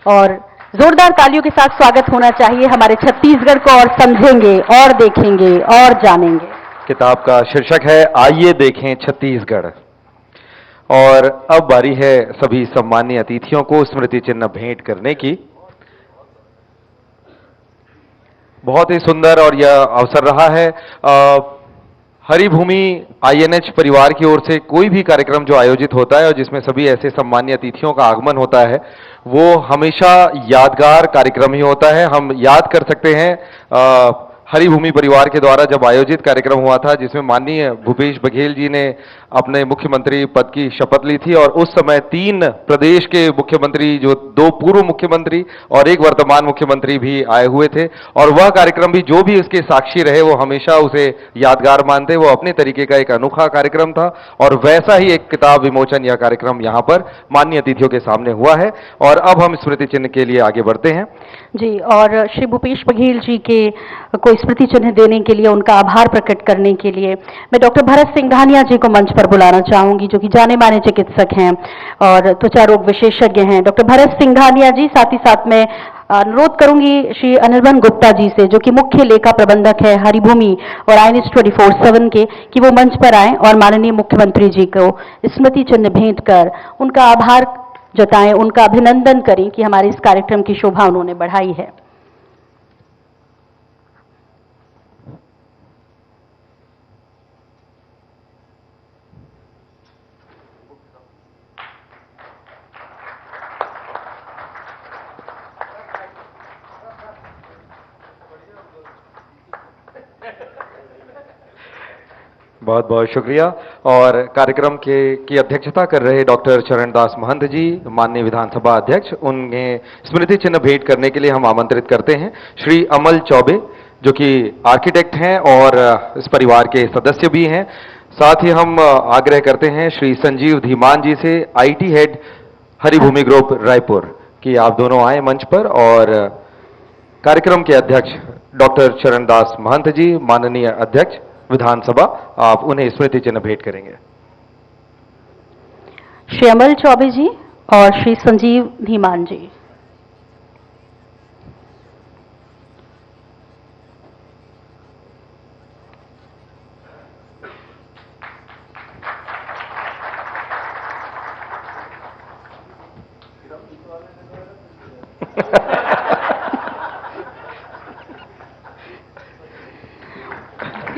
[SPEAKER 1] और जोरदार तालियों के साथ स्वागत होना चाहिए हमारे छत्तीसगढ़ को, और समझेंगे और देखेंगे और जानेंगे।
[SPEAKER 2] किताब का शीर्षक है आइए देखें छत्तीसगढ़। और अब बारी है सभी सम्मानीय अतिथियों को स्मृति चिन्ह भेंट करने की। बहुत ही सुंदर और यह अवसर रहा है। हरिभूमि आईएनएच परिवार की ओर से कोई भी कार्यक्रम जो आयोजित होता है और जिसमें सभी ऐसे सम्मानीय अतिथियों का आगमन होता है, वो हमेशा यादगार कार्यक्रम ही होता है। हम याद कर सकते हैं हरिभूमि परिवार के द्वारा जब आयोजित कार्यक्रम हुआ था, जिसमें माननीय भूपेश बघेल जी ने अपने मुख्यमंत्री पद की शपथ ली थी, और उस समय 3 प्रदेश के मुख्यमंत्री, जो 2 पूर्व मुख्यमंत्री और 1 वर्तमान मुख्यमंत्री भी आए हुए थे। और वह कार्यक्रम भी, जो भी उसके साक्षी रहे, वो हमेशा उसे यादगार मानते। वो अपने तरीके का एक अनोखा कार्यक्रम था, और वैसा ही एक किताब विमोचन यह कार्यक्रम यहाँ पर माननीय अतिथियों के सामने हुआ है। और अब हम स्मृति चिन्ह के लिए आगे बढ़ते हैं
[SPEAKER 1] जी। और श्री भूपेश बघेल जी के को स्मृति चिन्ह देने के लिए, उनका आभार प्रकट करने के लिए मैं डॉक्टर भरत सिंघानिया जी को मंच पर बुलाना चाहूंगी, जो कि जाने माने चिकित्सक हैं और त्वचा रोग विशेषज्ञ हैं। डॉक्टर भरत सिंघानिया जी, साथ ही साथ में अनुरोध करूंगी श्री अनिर्बन गुप्ता जी से, जो कि मुख्य लेखा प्रबंधक है हरिभूमि और आईएनएच 24/7 के, कि वो मंच पर आएं और माननीय मुख्यमंत्री जी को स्मृति चिन्ह भेंट कर उनका आभार जताएं, उनका अभिनंदन करें कि हमारे इस कार्यक्रम की शोभा उन्होंने बढ़ाई है।
[SPEAKER 2] बहुत बहुत शुक्रिया। और कार्यक्रम की अध्यक्षता कर रहे डॉक्टर चरणदास महंत जी, माननीय विधानसभा अध्यक्ष, उन्हें स्मृति चिन्ह भेंट करने के लिए हम आमंत्रित करते हैं। श्री अमल चौबे, जो कि आर्किटेक्ट हैं और इस परिवार के सदस्य भी हैं। साथ ही हम आग्रह करते हैं श्री संजीव धीमान जी से, IT head Haribhoomi group Raipur, कि आप दोनों आए मंच पर। और कार्यक्रम के अध्यक्ष डॉक्टर चरणदास महंत जी, माननीय अध्यक्ष विधानसभा, आप उन्हें स्मृति चिन्ह भेंट करेंगे।
[SPEAKER 1] श्री अमल चौबे जी और श्री संजीव धीमान जी।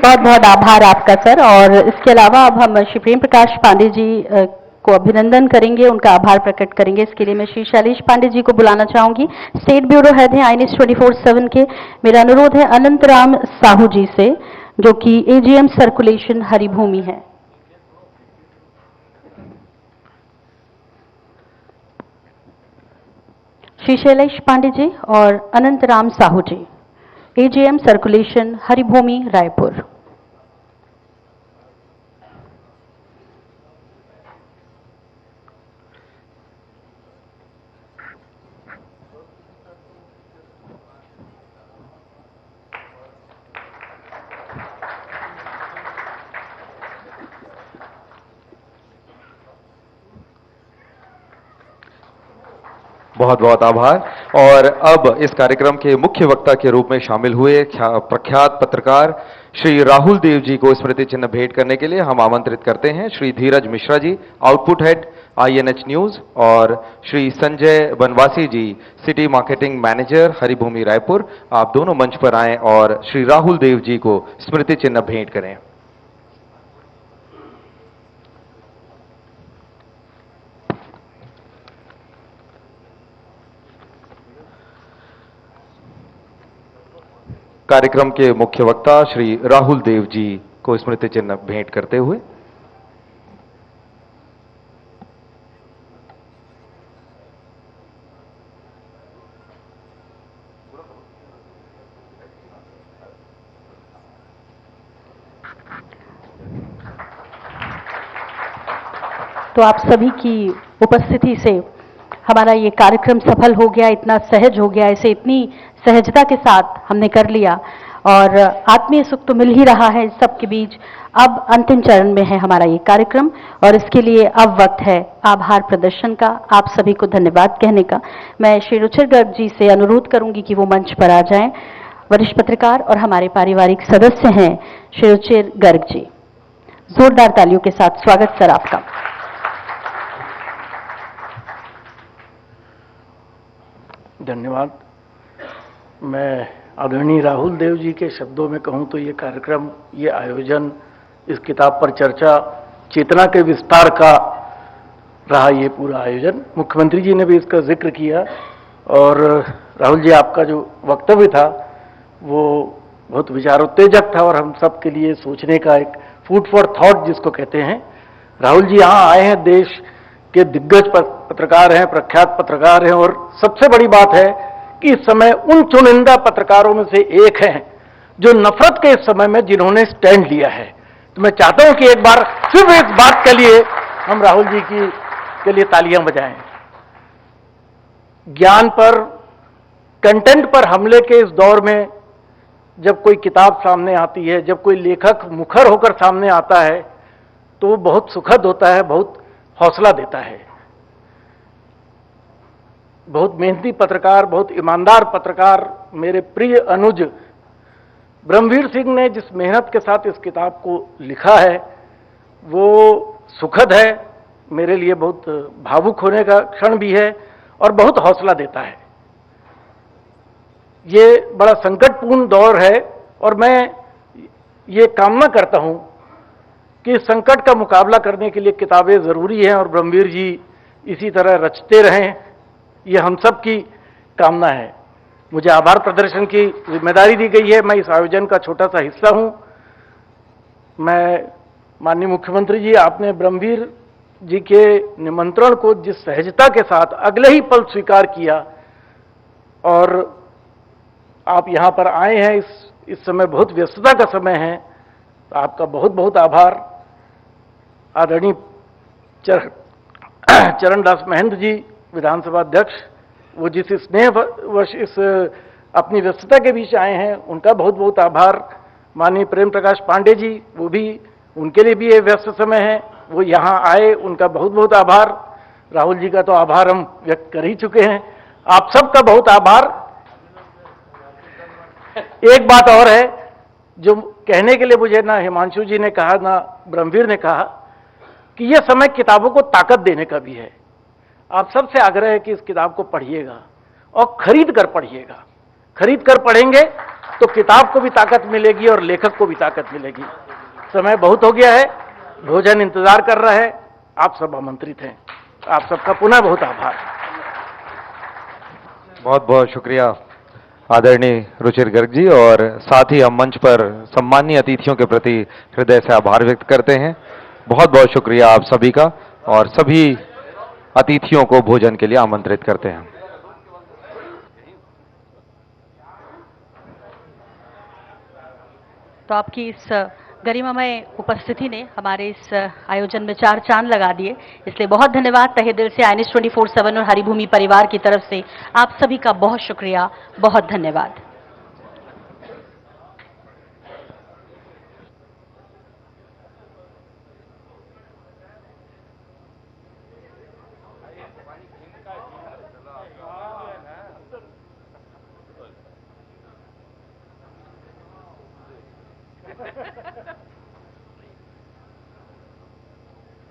[SPEAKER 1] बहुत बहुत आभार आपका सर। और इसके अलावा अब हम श्री प्रेम प्रकाश पांडे जी को अभिनंदन करेंगे, उनका आभार प्रकट करेंगे। इसके लिए मैं श्री शैलेश पांडे जी को बुलाना चाहूंगी, स्टेट ब्यूरो हेड है आईएनएच 24/7 के। मेरा अनुरोध है अनंतराम साहू जी से, जो कि एजीएम सर्कुलेशन हरिभूमि है। श्री शैलेश पांडे जी और अनंतराम साहू जी, एजीएम सर्कुलेशन हरिभूमि रायपुर।
[SPEAKER 2] बहुत बहुत आभार। और अब इस कार्यक्रम के मुख्य वक्ता के रूप में शामिल हुए प्रख्यात पत्रकार श्री राहुल देव जी को स्मृति चिन्ह भेंट करने के लिए हम आमंत्रित करते हैं। Shri Dheeraj Mishra ji, output head INH News, और Shri Sanjay Banwasi ji, city marketing manager Haribhoomi Raipur, आप दोनों मंच पर आएं और श्री राहुल देव जी को स्मृति चिन्ह भेंट करें। कार्यक्रम के मुख्य वक्ता श्री राहुल देव जी को स्मृति चिन्ह भेंट करते हुए।
[SPEAKER 1] तो आप सभी की उपस्थिति से हमारा ये कार्यक्रम सफल हो गया, इतना सहज हो गया, इसे इतनी सहजता के साथ हमने कर लिया और आत्मीय सुख तो मिल ही रहा है इस सब के बीच। अब अंतिम चरण में है हमारा ये कार्यक्रम और इसके लिए अब वक्त है आभार प्रदर्शन का, आप सभी को धन्यवाद कहने का। मैं श्री रुचिर गर्ग जी से अनुरोध करूंगी कि वो मंच पर आ जाएं। वरिष्ठ पत्रकार और हमारे पारिवारिक सदस्य हैं श्री रुचिर गर्ग जी। जोरदार तालियों के साथ स्वागत सर आपका।
[SPEAKER 11] धन्यवाद। मैं आदरणीय राहुल देव जी के शब्दों में कहूं तो ये कार्यक्रम, ये आयोजन, इस किताब पर चर्चा, चेतना के विस्तार का रहा ये पूरा आयोजन। मुख्यमंत्री जी ने भी इसका जिक्र किया और राहुल जी आपका जो वक्तव्य था वो बहुत विचारोत्तेजक था और हम सब के लिए सोचने का एक फूड फॉर थॉट जिसको कहते हैं। राहुल जी यहाँ आए हैं, देश के दिग्गज पत्रकार हैं, प्रख्यात पत्रकार हैं और सबसे बड़ी बात है कि इस समय उन चुनिंदा पत्रकारों में से एक हैं जो नफरत के इस समय में जिन्होंने स्टैंड लिया है। तो मैं चाहता हूं कि एक बार सिर्फ इस बात के लिए हम राहुल जी के लिए तालियां बजाएं। ज्ञान पर, कंटेंट पर हमले के इस दौर में जब कोई किताब सामने आती है, जब कोई लेखक मुखर होकर सामने आता है तो वो बहुत सुखद होता है, बहुत हौसला देता है। बहुत मेहनती पत्रकार, बहुत ईमानदार पत्रकार मेरे प्रिय अनुज ब्रह्मवीर सिंह ने जिस मेहनत के साथ इस किताब को लिखा है वो सुखद है, मेरे लिए बहुत भावुक होने का क्षण भी है और बहुत हौसला देता है। ये बड़ा संकटपूर्ण दौर है और मैं ये कामना करता हूं कि संकट का मुकाबला करने के लिए किताबें जरूरी हैं और ब्रह्मवीर जी इसी तरह रचते रहें, ये हम सब की कामना है। मुझे आभार प्रदर्शन की जिम्मेदारी दी गई है, मैं इस आयोजन का छोटा सा हिस्सा हूं। मैं माननीय मुख्यमंत्री जी, आपने ब्रह्मवीर जी के निमंत्रण को जिस सहजता के साथ अगले ही पल स्वीकार किया और आप यहां पर आए हैं, इस समय बहुत व्यस्तता का समय है, तो आपका बहुत बहुत आभार। आदरणीय चरणदास महंत जी विधानसभा अध्यक्ष, वो जिस स्नेहवश इस अपनी व्यस्तता के बीच आए हैं, उनका बहुत बहुत आभार। माननीय प्रेम प्रकाश पांडे जी, वो भी, उनके लिए भी ये व्यस्त समय है, वो यहाँ आए, उनका बहुत बहुत आभार। राहुल जी का तो आभार हम व्यक्त कर ही चुके हैं, आप सबका बहुत आभार। एक बात और है जो कहने के लिए मुझे ना हिमांशु जी ने कहा ना ब्रह्मवीर ने कहा कि यह समय किताबों को ताकत देने का भी है। आप सबसे आग्रह है कि इस किताब को पढ़िएगा और खरीद कर पढ़िएगा। खरीद कर पढ़ेंगे तो किताब को भी ताकत मिलेगी और लेखक को भी ताकत मिलेगी। समय बहुत हो गया है, भोजन इंतजार कर रहा है, आप सब आमंत्रित हैं। आप सबका पुनः बहुत आभार।
[SPEAKER 2] बहुत बहुत शुक्रिया आदरणीय रुचिर गर्ग जी, और साथ ही हम मंच पर सम्मानीय अतिथियों के प्रति हृदय से आभार व्यक्त करते हैं। बहुत बहुत शुक्रिया आप सभी का, और सभी अतिथियों को भोजन के लिए आमंत्रित करते हैं।
[SPEAKER 1] तो आपकी इस गरिमामय उपस्थिति ने हमारे इस आयोजन में 4 चांद लगा दिए, इसलिए बहुत धन्यवाद तहे दिल से INS 24/7 और हरिभूमि परिवार की तरफ से आप सभी का बहुत शुक्रिया, बहुत धन्यवाद।